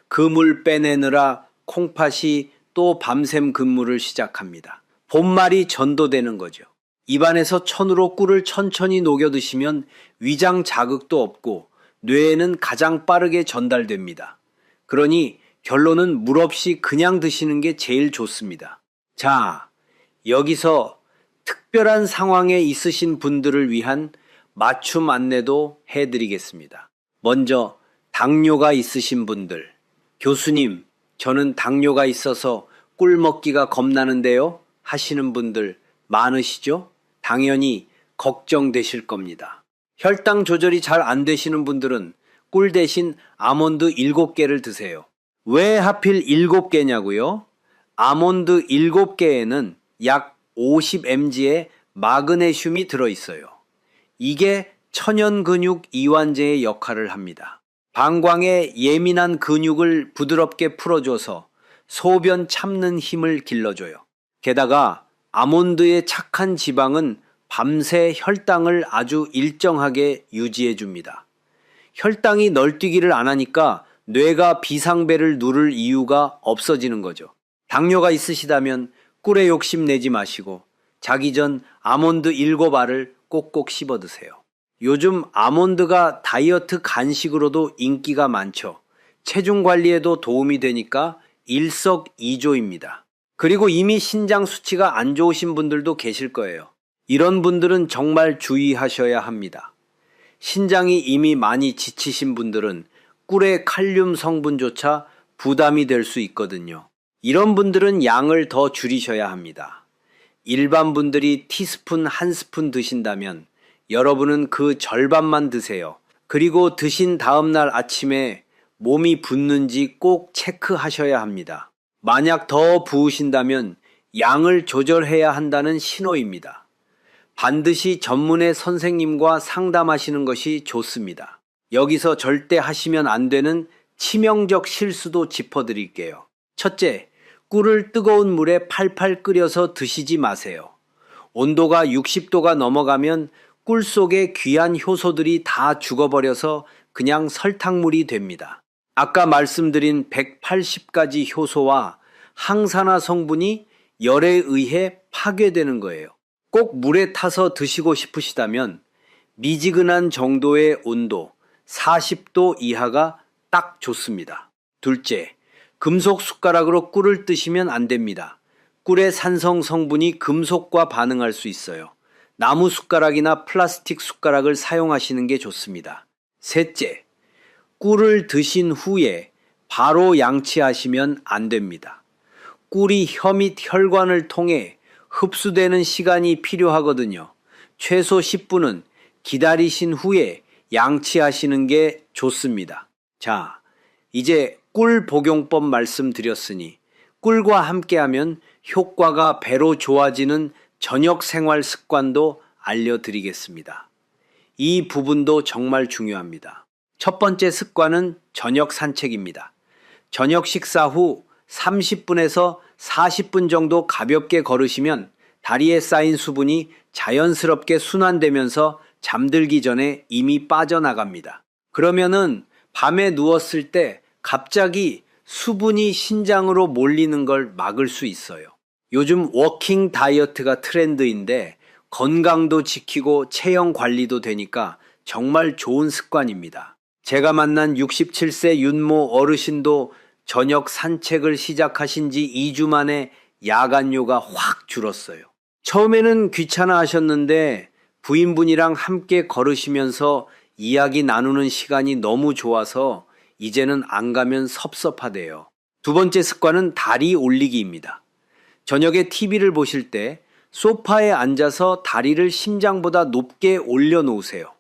Speaker 1: 그 물 빼내느라 콩팥이 또 밤샘 근무를 시작합니다. 본말이 전도되는 거죠. 입안에서 천으로 꿀을 천천히 녹여 드시면 위장 자극도 없고 뇌에는 가장 빠르게 전달됩니다. 그러니 결론은 물 없이 그냥 드시는 게 제일 좋습니다. 자, 여기서 특별한 상황에 있으신 분들을 위한 맞춤 안내도 해드리겠습니다. 먼저 당뇨가 있으신 분들, 교수님, 저는 당뇨가 있어서 꿀 먹기가 겁나는데요 하시는 분들 많으시죠? 당연히 걱정되실 겁니다. 혈당 조절이 잘 안 되시는 분들은 꿀 대신 아몬드 7개를 드세요. 왜 하필 7개냐고요? 아몬드 7개에는 약 50mg의 마그네슘이 들어있어요. 이게 천연근육 이완제의 역할을 합니다. 방광의 예민한 근육을 부드럽게 풀어줘서 소변 참는 힘을 길러줘요. 게다가 아몬드의 착한 지방은 밤새 혈당을 아주 일정하게 유지해줍니다. 혈당이 널뛰기를 안 하니까 뇌가 비상벨을 누를 이유가 없어지는 거죠. 당뇨가 있으시다면 꿀에 욕심 내지 마시고 자기 전 아몬드 7알을 꼭꼭 씹어 드세요. 요즘 아몬드가 다이어트 간식으로도 인기가 많죠. 체중 관리에도 도움이 되니까 일석이조입니다. 그리고 이미 신장 수치가 안 좋으신 분들도 계실 거예요. 이런 분들은 정말 주의하셔야 합니다. 신장이 이미 많이 지치신 분들은 꿀의 칼륨 성분조차 부담이 될 수 있거든요. 이런 분들은 양을 더 줄이셔야 합니다. 일반 분들이 티스푼 1스푼 드신다면 여러분은 그 절반만 드세요. 그리고 드신 다음날 아침에 몸이 붓는지 꼭 체크하셔야 합니다. 만약 더 부으신다면 양을 조절해야 한다는 신호입니다. 반드시 전문의 선생님과 상담하시는 것이 좋습니다. 여기서 절대 하시면 안 되는 치명적 실수도 짚어드릴게요. 첫째, 꿀을 뜨거운 물에 팔팔 끓여서 드시지 마세요. 온도가 60도가 넘어가면 꿀 속의 귀한 효소들이 다 죽어버려서 그냥 설탕물이 됩니다. 아까 말씀드린 180가지 효소와 항산화 성분이 열에 의해 파괴되는 거예요. 꼭 물에 타서 드시고 싶으시다면 미지근한 정도의 온도 40도 이하가 딱 좋습니다. 둘째, 금속 숟가락으로 꿀을 뜨시면 안 됩니다. 꿀의 산성 성분이 금속과 반응할 수 있어요. 나무 숟가락이나 플라스틱 숟가락을 사용하시는 게 좋습니다. 셋째, 꿀을 드신 후에 바로 양치하시면 안 됩니다. 꿀이 혀 및 혈관을 통해 흡수되는 시간이 필요하거든요. 최소 10분은 기다리신 후에 양치하시는 게 좋습니다. 자, 이제 꿀 복용법 말씀드렸으니 꿀과 함께하면 효과가 배로 좋아지는 저녁 생활 습관도 알려드리겠습니다. 이 부분도 정말 중요합니다. 첫 번째 습관은 저녁 산책입니다. 저녁 식사 후 30분에서 40분 정도 가볍게 걸으시면 다리에 쌓인 수분이 자연스럽게 순환되면서 잠들기 전에 이미 빠져나갑니다. 그러면은 밤에 누웠을 때 갑자기 수분이 신장으로 몰리는 걸 막을 수 있어요. 요즘 워킹 다이어트가 트렌드인데 건강도 지키고 체형 관리도 되니까 정말 좋은 습관입니다. 제가 만난 67세 윤모 어르신도 저녁 산책을 시작하신 지 2주 만에 야간요가 확 줄었어요. 처음에는 귀찮아 하셨는데 부인분이랑 함께 걸으시면서 이야기 나누는 시간이 너무 좋아서 이제는 안 가면 섭섭하대요. 두 번째 습관은 다리 올리기입니다. 저녁에 TV를 보실 때 소파에 앉아서 다리를 심장보다 높게 올려놓으세요.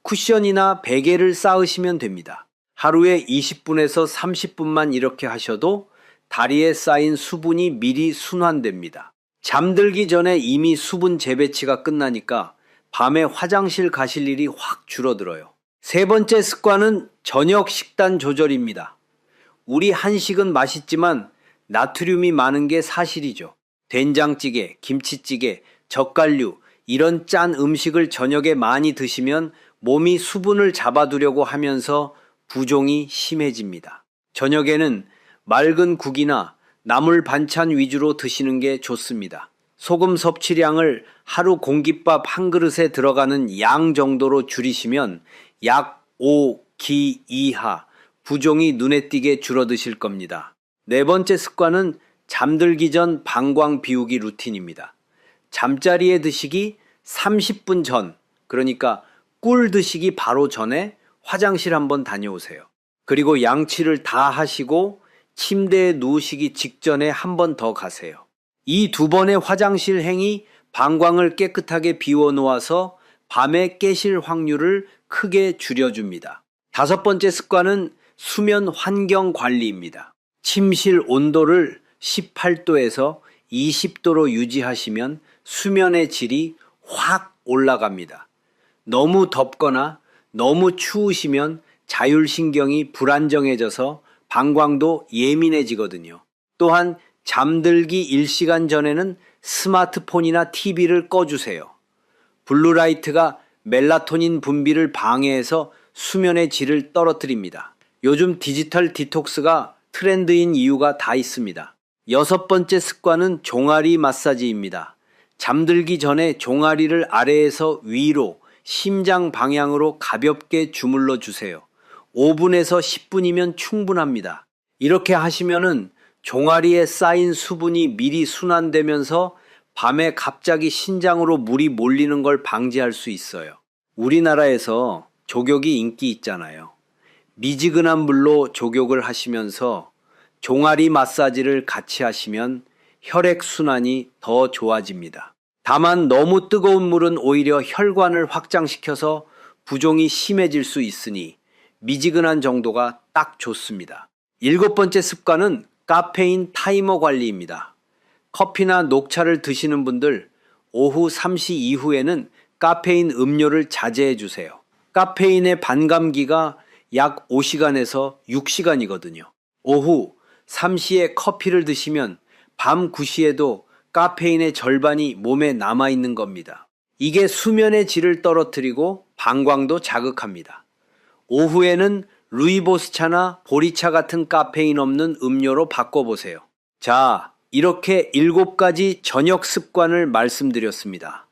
Speaker 1: 쿠션이나 베개를 쌓으시면 됩니다. 하루에 20분에서 30분만 이렇게 하셔도 다리에 쌓인 수분이 미리 순환됩니다. 잠들기 전에 이미 수분 재배치가 끝나니까 밤에 화장실 가실 일이 확 줄어들어요. 세 번째 습관은 저녁 식단 조절입니다. 우리 한식은 맛있지만 나트륨이 많은 게 사실이죠. 된장찌개, 김치찌개, 젓갈류 이런 짠 음식을 저녁에 많이 드시면 몸이 수분을 잡아두려고 하면서 부종이 심해집니다. 저녁에는 맑은 국이나 나물 반찬 위주로 드시는 게 좋습니다. 소금 섭취량을 하루 공깃밥 한 그릇에 들어가는 양 정도로 줄이시면 약 5기 이하 부종이 눈에 띄게 줄어드실 겁니다. 네 번째 습관은 잠들기 전 방광 비우기 루틴입니다. 잠자리에 드시기 30분 전, 그러니까 꿀 드시기 바로 전에 화장실 한번 다녀오세요. 그리고 양치를 다 하시고 침대에 누우시기 직전에 한 번 더 가세요. 이 두 번의 화장실 행위 방광을 깨끗하게 비워 놓아서 밤에 깨실 확률을 크게 줄여줍니다. 다섯 번째 습관은 수면 환경 관리입니다. 침실 온도를 18도에서 20도로 유지하시면 수면의 질이 확 올라갑니다. 너무 덥거나 너무 추우시면 자율신경이 불안정해져서 방광도 예민해지거든요. 또한 잠들기 1시간 전에는 스마트폰이나 TV를 꺼주세요. 블루라이트가 멜라토닌 분비를 방해해서 수면의 질을 떨어뜨립니다. 요즘 디지털 디톡스가 트렌드인 이유가 다 있습니다. 여섯 번째 습관은 종아리 마사지입니다. 잠들기 전에 종아리를 아래에서 위로 심장 방향으로 가볍게 주물러 주세요. 5분에서 10분이면 충분합니다. 이렇게 하시면은 종아리에 쌓인 수분이 미리 순환되면서 밤에 갑자기 신장으로 물이 몰리는 걸 방지할 수 있어요. 우리나라에서 족욕이 인기 있잖아요. 미지근한 물로 족욕을 하시면서 종아리 마사지를 같이 하시면 혈액순환이 더 좋아집니다. 다만 너무 뜨거운 물은 오히려 혈관을 확장시켜서 부종이 심해질 수 있으니 미지근한 정도가 딱 좋습니다. 일곱 번째 습관은 카페인 타이머 관리입니다. 커피나 녹차를 드시는 분들 오후 3시 이후에는 카페인 음료를 자제해 주세요. 카페인의 반감기가 약 5시간에서 6시간이거든요. 오후 3시에 커피를 드시면 밤 9시에도 카페인의 절반이 몸에 남아있는 겁니다. 이게 수면의 질을 떨어뜨리고 방광도 자극합니다. 오후에는 루이보스차나 보리차 같은 카페인 없는 음료로 바꿔보세요. 자, 이렇게 7가지 저녁 습관을 말씀드렸습니다.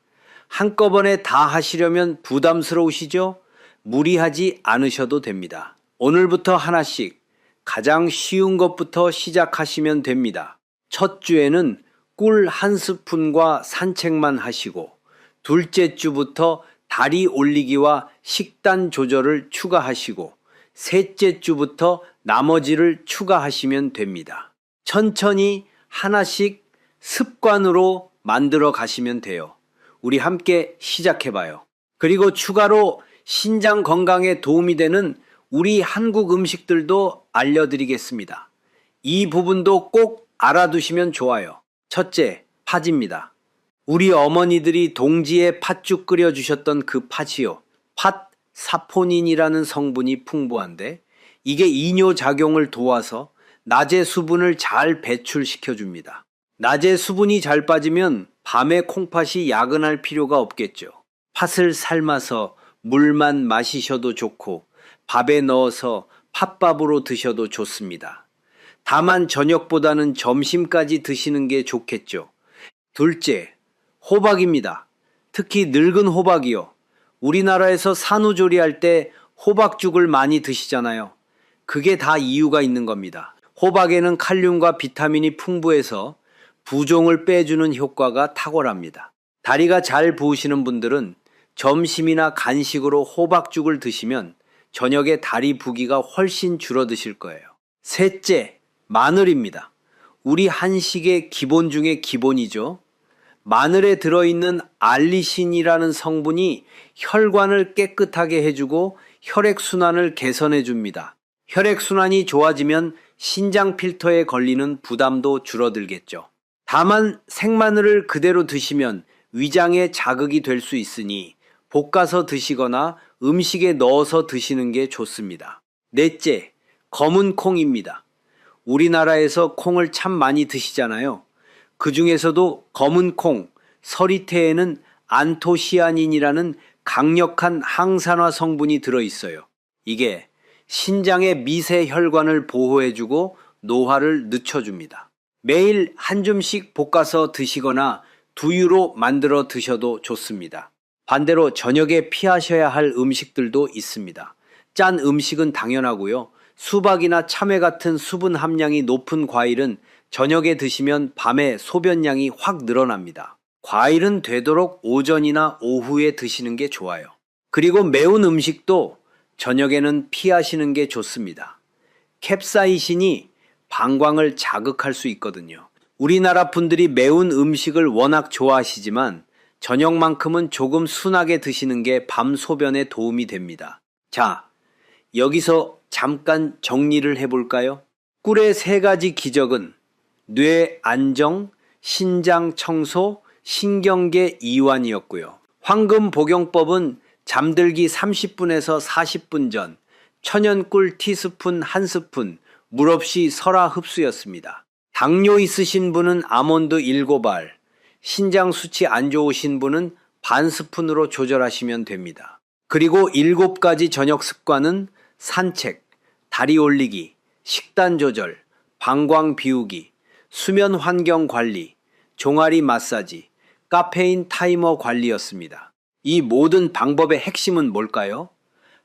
Speaker 1: 한꺼번에 다 하시려면 부담스러우시죠? 무리하지 않으셔도 됩니다. 오늘부터 하나씩 가장 쉬운 것부터 시작하시면 됩니다. 첫 주에는 꿀 1스푼과 산책만 하시고, 둘째 주부터 다리 올리기와 식단 조절을 추가하시고, 셋째 주부터 나머지를 추가하시면 됩니다. 천천히 하나씩 습관으로 만들어 가시면 돼요. 우리 함께 시작해봐요. 그리고 추가로 신장 건강에 도움이 되는 우리 한국 음식들도 알려드리겠습니다. 이 부분도 꼭 알아두시면 좋아요. 첫째, 팥입니다. 우리 어머니들이 동지에 팥죽 끓여주셨던 그 팥이요. 팥 사포닌이라는 성분이 풍부한데 이게 이뇨작용을 도와서 낮에 수분을 잘 배출시켜줍니다. 낮에 수분이 잘 빠지면 밤에 콩팥이 야근할 필요가 없겠죠. 팥을 삶아서 물만 마시셔도 좋고 밥에 넣어서 팥밥으로 드셔도 좋습니다. 다만 저녁보다는 점심까지 드시는 게 좋겠죠. 둘째, 호박입니다. 특히 늙은 호박이요. 우리나라에서 산후조리할 때 호박죽을 많이 드시잖아요. 그게 다 이유가 있는 겁니다. 호박에는 칼륨과 비타민이 풍부해서 부종을 빼주는 효과가 탁월합니다. 다리가 잘 부으시는 분들은 점심이나 간식으로 호박죽을 드시면 저녁에 다리 부기가 훨씬 줄어드실 거예요. 셋째, 마늘입니다. 우리 한식의 기본 중에 기본이죠. 마늘에 들어있는 알리신이라는 성분이 혈관을 깨끗하게 해주고 혈액순환을 개선해 줍니다. 혈액순환이 좋아지면 신장 필터에 걸리는 부담도 줄어들겠죠. 다만 생마늘을 그대로 드시면 위장에 자극이 될 수 있으니 볶아서 드시거나 음식에 넣어서 드시는 게 좋습니다. 넷째, 검은 콩입니다. 우리나라에서 콩을 참 많이 드시잖아요. 그 중에서도 검은 콩, 서리태에는 안토시아닌이라는 강력한 항산화 성분이 들어있어요. 이게 신장의 미세 혈관을 보호해주고 노화를 늦춰줍니다. 매일 한 줌씩 볶아서 드시거나 두유로 만들어 드셔도 좋습니다. 반대로 저녁에 피하셔야 할 음식들도 있습니다. 짠 음식은 당연하고요. 수박이나 참외 같은 수분 함량이 높은 과일은 저녁에 드시면 밤에 소변량이 확 늘어납니다. 과일은 되도록 오전이나 오후에 드시는 게 좋아요. 그리고 매운 음식도 저녁에는 피하시는 게 좋습니다. 캡사이신이 방광을 자극할 수 있거든요. 우리나라 분들이 매운 음식을 워낙 좋아하시지만 저녁만큼은 조금 순하게 드시는 게 밤 소변에 도움이 됩니다. 자, 여기서 잠깐 정리를 해볼까요? 꿀의 3가지 기적은 뇌 안정, 신장 청소, 신경계 이완이었고요. 황금 복용법은 잠들기 30분에서 40분 전 천연꿀 티스푼 1스푼, 물 없이 설화 흡수였습니다. 당뇨 있으신 분은 아몬드 7알, 신장 수치 안 좋으신 분은 반 스푼으로 조절하시면 됩니다. 그리고 7가지 저녁 습관은 산책, 다리 올리기, 식단 조절, 방광 비우기, 수면 환경 관리, 종아리 마사지, 카페인 타이머 관리였습니다. 이 모든 방법의 핵심은 뭘까요?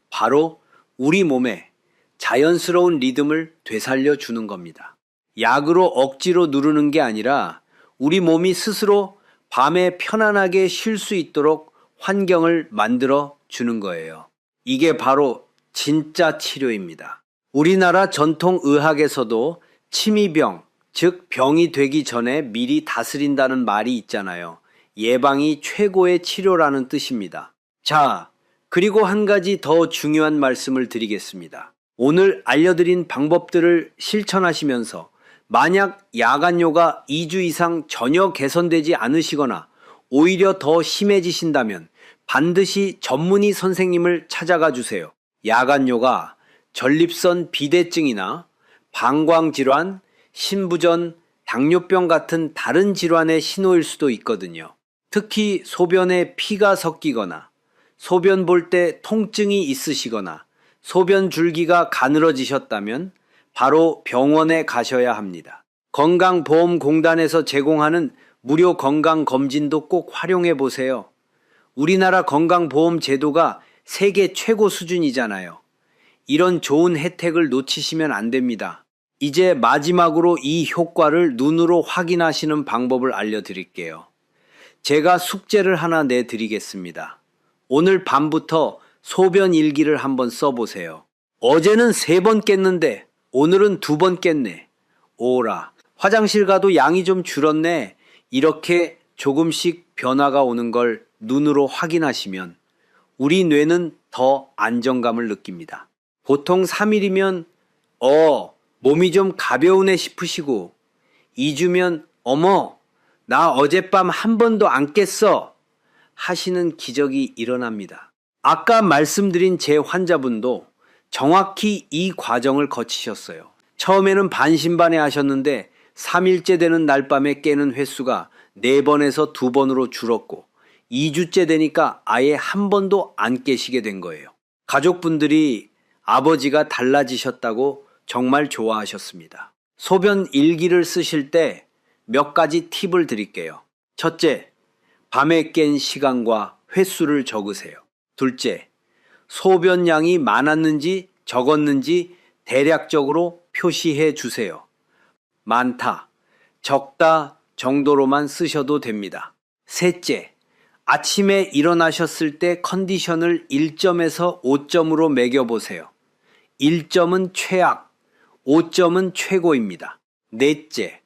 Speaker 1: 바로 우리 몸에 자연스러운 리듬을 되살려 주는 겁니다. 약으로 억지로 누르는 게 아니라 우리 몸이 스스로 밤에 편안하게 쉴 수 있도록 환경을 만들어 주는 거예요. 이게 바로 진짜 치료입니다. 우리나라 전통 의학에서도 침이병, 즉 병이 되기 전에 미리 다스린다는 말이 있잖아요. 예방이 최고의 치료라는 뜻입니다. 자, 그리고 한 가지 더 중요한 말씀을 드리겠습니다. 오늘 알려드린 방법들을 실천하시면서 만약 야간뇨가 2주 이상 전혀 개선되지 않으시거나 오히려 더 심해지신다면 반드시 전문의 선생님을 찾아가 주세요. 야간뇨가 전립선 비대증이나 방광질환, 신부전, 당뇨병 같은 다른 질환의 신호일 수도 있거든요. 특히 소변에 피가 섞이거나 소변 볼 때 통증이 있으시거나 소변 줄기가 가늘어지셨다면 바로 병원에 가셔야 합니다. 건강보험공단에서 제공하는 무료 건강검진도 꼭 활용해 보세요. 우리나라 건강보험 제도가 세계 최고 수준이잖아요. 이런 좋은 혜택을 놓치시면 안 됩니다. 이제 마지막으로 이 효과를 눈으로 확인하시는 방법을 알려드릴게요. 제가 숙제를 하나 내드리겠습니다. 오늘 밤부터 소변 일기를 한번 써보세요. 어제는 3번 깼는데 오늘은 2번 깼네. 오라, 화장실 가도 양이 좀 줄었네. 이렇게 조금씩 변화가 오는 걸 눈으로 확인하시면 우리 뇌는 더 안정감을 느낍니다. 보통 3일이면 몸이 좀 가벼우네 싶으시고 2주면 어머, 나 어젯밤 한 번도 안 깼어 하시는 기적이 일어납니다. 아까 말씀드린 제 환자분도 정확히 이 과정을 거치셨어요. 처음에는 반신반의 하셨는데 3일째 되는 날밤에 깨는 횟수가 4번에서 2번으로 줄었고 2주째 되니까 아예 한 번도 안 깨시게 된 거예요. 가족분들이 아버지가 달라지셨다고 정말 좋아하셨습니다. 소변 일기를 쓰실 때 몇 가지 팁을 드릴게요. 첫째, 밤에 깬 시간과 횟수를 적으세요. 둘째, 소변량이 많았는지 적었는지 대략적으로 표시해 주세요. 많다, 적다 정도로만 쓰셔도 됩니다. 셋째, 아침에 일어나셨을 때 컨디션을 1점에서 5점으로 매겨보세요. 1점은 최악, 5점은 최고입니다. 넷째,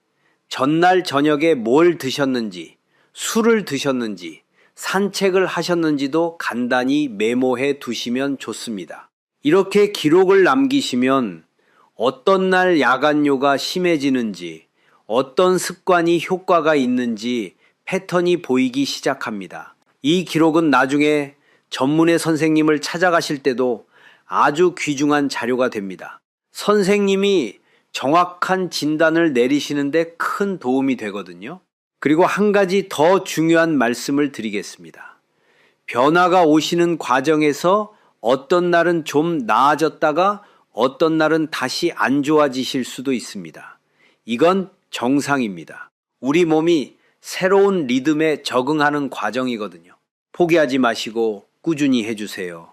Speaker 1: 전날 저녁에 뭘 드셨는지, 술을 드셨는지, 산책을 하셨는지도 간단히 메모해 두시면 좋습니다. 이렇게 기록을 남기시면 어떤 날 야간요가 심해지는지, 어떤 습관이 효과가 있는지 패턴이 보이기 시작합니다. 이 기록은 나중에 전문의 선생님을 찾아가실 때도 아주 귀중한 자료가 됩니다. 선생님이 정확한 진단을 내리시는데 큰 도움이 되거든요. 그리고 한 가지 더 중요한 말씀을 드리겠습니다. 변화가 오시는 과정에서 어떤 날은 좀 나아졌다가 어떤 날은 다시 안 좋아지실 수도 있습니다. 이건 정상입니다. 우리 몸이 새로운 리듬에 적응하는 과정이거든요. 포기하지 마시고 꾸준히 해주세요.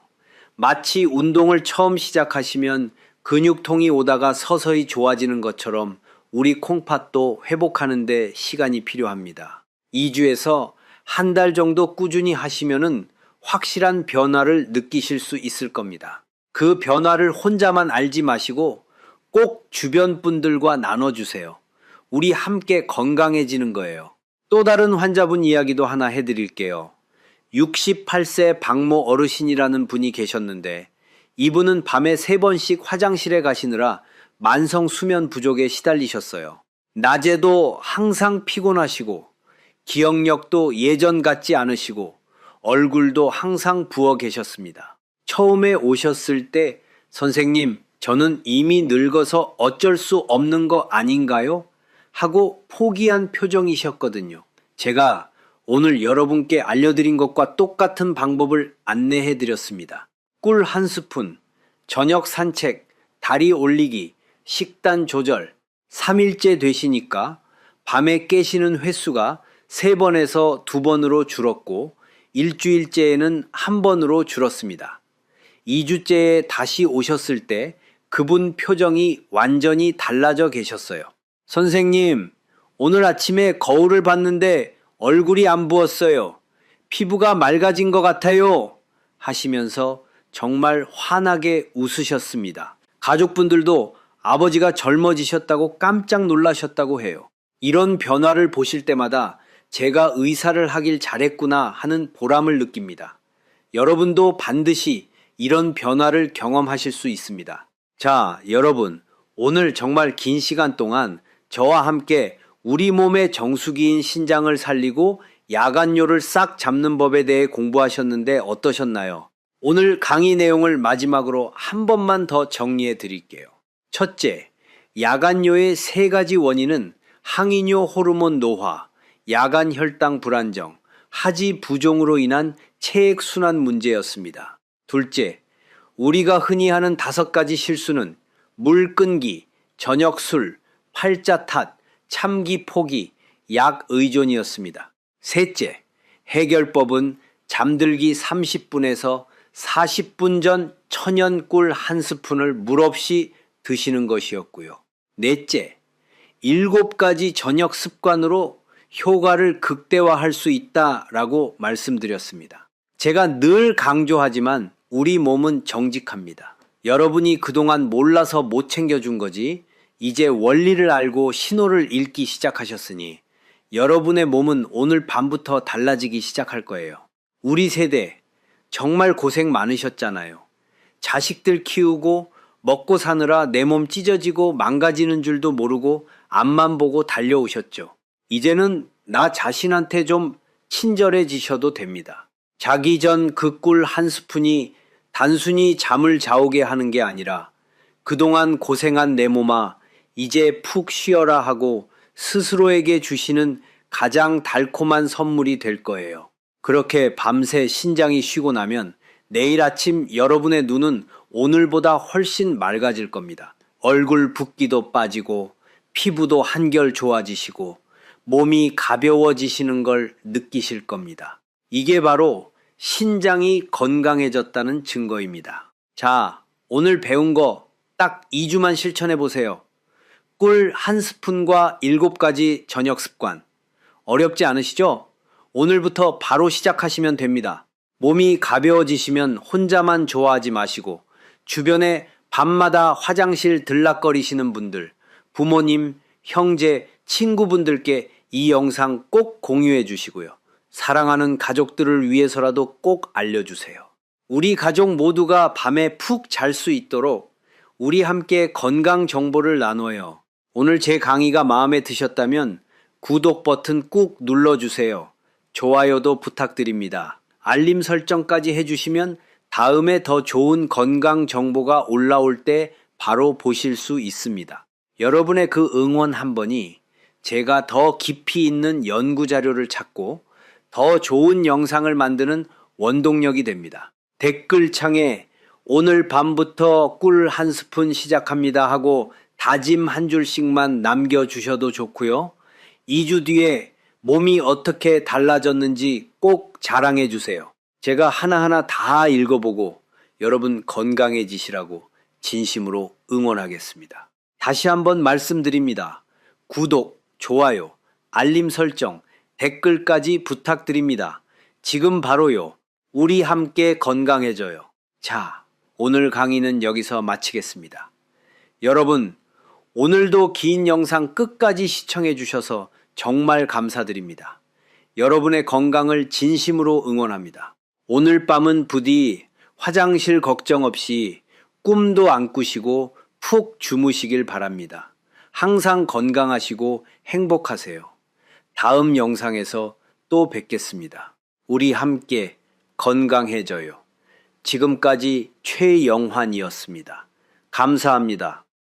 Speaker 1: 마치 운동을 처음 시작하시면 근육통이 오다가 서서히 좋아지는 것처럼 우리 콩팥도 회복하는데 시간이 필요합니다. 2주에서 한 달 정도 꾸준히 하시면은 확실한 변화를 느끼실 수 있을 겁니다. 그 변화를 혼자만 알지 마시고 꼭 주변 분들과 나눠주세요. 우리 함께 건강해지는 거예요. 또 다른 환자분 이야기도 하나 해드릴게요. 68세 박모 어르신이라는 분이 계셨는데 이분은 밤에 3번씩 화장실에 가시느라 만성 수면 부족에 시달리셨어요. 낮에도 항상 피곤하시고 기억력도 예전 같지 않으시고 얼굴도 항상 부어 계셨습니다. 처음에 오셨을 때 선생님, 저는 이미 늙어서 어쩔 수 없는 거 아닌가요? 하고 포기한 표정이셨거든요. 제가 오늘 여러분께 알려드린 것과 똑같은 방법을 안내해 드렸습니다. 꿀 1스푼, 저녁 산책, 다리 올리기, 식단 조절, 3일째 되시니까 밤에 깨시는 횟수가 3번에서 2번으로 줄었고 일주일째에는 1번으로 줄었습니다. 2주째에 다시 오셨을 때 그분 표정이 완전히 달라져 계셨어요. 선생님, 오늘 아침에 거울을 봤는데 얼굴이 안 부었어요. 피부가 맑아진 것 같아요. 하시면서 정말 환하게 웃으셨습니다. 가족분들도 아버지가 젊어지셨다고 깜짝 놀라셨다고 해요. 이런 변화를 보실 때마다 제가 의사를 하길 잘했구나 하는 보람을 느낍니다. 여러분도 반드시 이런 변화를 경험하실 수 있습니다. 자, 여러분, 오늘 정말 긴 시간 동안 저와 함께 우리 몸의 정수기인 신장을 살리고 야간요를 싹 잡는 법에 대해 공부하셨는데 어떠셨나요? 오늘 강의 내용을 마지막으로 한 번만 더 정리해 드릴게요. 첫째, 야간요의 3가지 원인은 항이뇨 호르몬 노화, 야간 혈당 불안정, 하지 부종으로 인한 체액 순환 문제였습니다. 둘째, 우리가 흔히 하는 5가지 실수는 물 끊기, 저녁 술, 팔자 탓, 참기 포기, 약 의존이었습니다. 셋째, 해결법은 잠들기 30분에서 40분 전 천연 꿀 한 스푼을 물 없이 드시는 것이었고요. 넷째, 7가지 저녁 습관으로 효과를 극대화할 수 있다라고 말씀드렸습니다. 제가 늘 강조하지만 우리 몸은 정직합니다. 여러분이 그동안 몰라서 못 챙겨준 거지 이제 원리를 알고 신호를 읽기 시작하셨으니 여러분의 몸은 오늘 밤부터 달라지기 시작할 거예요. 우리 세대 정말 고생 많으셨잖아요. 자식들 키우고 먹고 사느라 내 몸 찢어지고 망가지는 줄도 모르고 앞만 보고 달려오셨죠. 이제는 나 자신한테 좀 친절해지셔도 됩니다. 자기 전 그 꿀 한 스푼이 단순히 잠을 자오게 하는 게 아니라 그동안 고생한 내 몸아 이제 푹 쉬어라 하고 스스로에게 주시는 가장 달콤한 선물이 될 거예요. 그렇게 밤새 신장이 쉬고 나면 내일 아침 여러분의 눈은 오늘보다 훨씬 맑아질 겁니다. 얼굴 붓기도 빠지고 피부도 한결 좋아지시고 몸이 가벼워지시는 걸 느끼실 겁니다. 이게 바로 신장이 건강해졌다는 증거입니다. 자, 오늘 배운 거 딱 2주만 실천해 보세요. 꿀 한 스푼과 7가지 저녁 습관. 어렵지 않으시죠? 오늘부터 바로 시작하시면 됩니다. 몸이 가벼워지시면 혼자만 좋아하지 마시고 주변에 밤마다 화장실 들락거리시는 분들, 부모님, 형제, 친구분들께 이 영상 꼭 공유해 주시고요. 사랑하는 가족들을 위해서라도 꼭 알려주세요. 우리 가족 모두가 밤에 푹 잘 수 있도록 우리 함께 건강 정보를 나눠요. 오늘 제 강의가 마음에 드셨다면 구독 버튼 꾹 눌러주세요. 좋아요도 부탁드립니다. 알림 설정까지 해주시면 다음에 더 좋은 건강 정보가 올라올 때 바로 보실 수 있습니다. 여러분의 그 응원 한 번이 제가 더 깊이 있는 연구 자료를 찾고 더 좋은 영상을 만드는 원동력이 됩니다. 댓글창에 오늘 밤부터 꿀 한 스푼 시작합니다 하고 다짐 한 줄씩만 남겨주셔도 좋고요. 2주 뒤에 몸이 어떻게 달라졌는지 꼭 자랑해 주세요. 제가 하나하나 다 읽어보고 여러분 건강해지시라고 진심으로 응원하겠습니다. 다시 한번 말씀드립니다. 구독, 좋아요, 알림 설정, 댓글까지 부탁드립니다. 지금 바로요. 우리 함께 건강해져요. 자, 오늘 강의는 여기서 마치겠습니다. 여러분, 오늘도 긴 영상 끝까지 시청해 주셔서 정말 감사드립니다. 여러분의 건강을 진심으로 응원합니다. 오늘 밤은 부디 화장실 걱정 없이 꿈도 안 꾸시고 푹 주무시길 바랍니다. 항상 건강하시고 행복하세요. 다음 영상에서 또 뵙겠습니다. 우리 함께 건강해져요. 지금까지 최영환이었습니다. 감사합니다.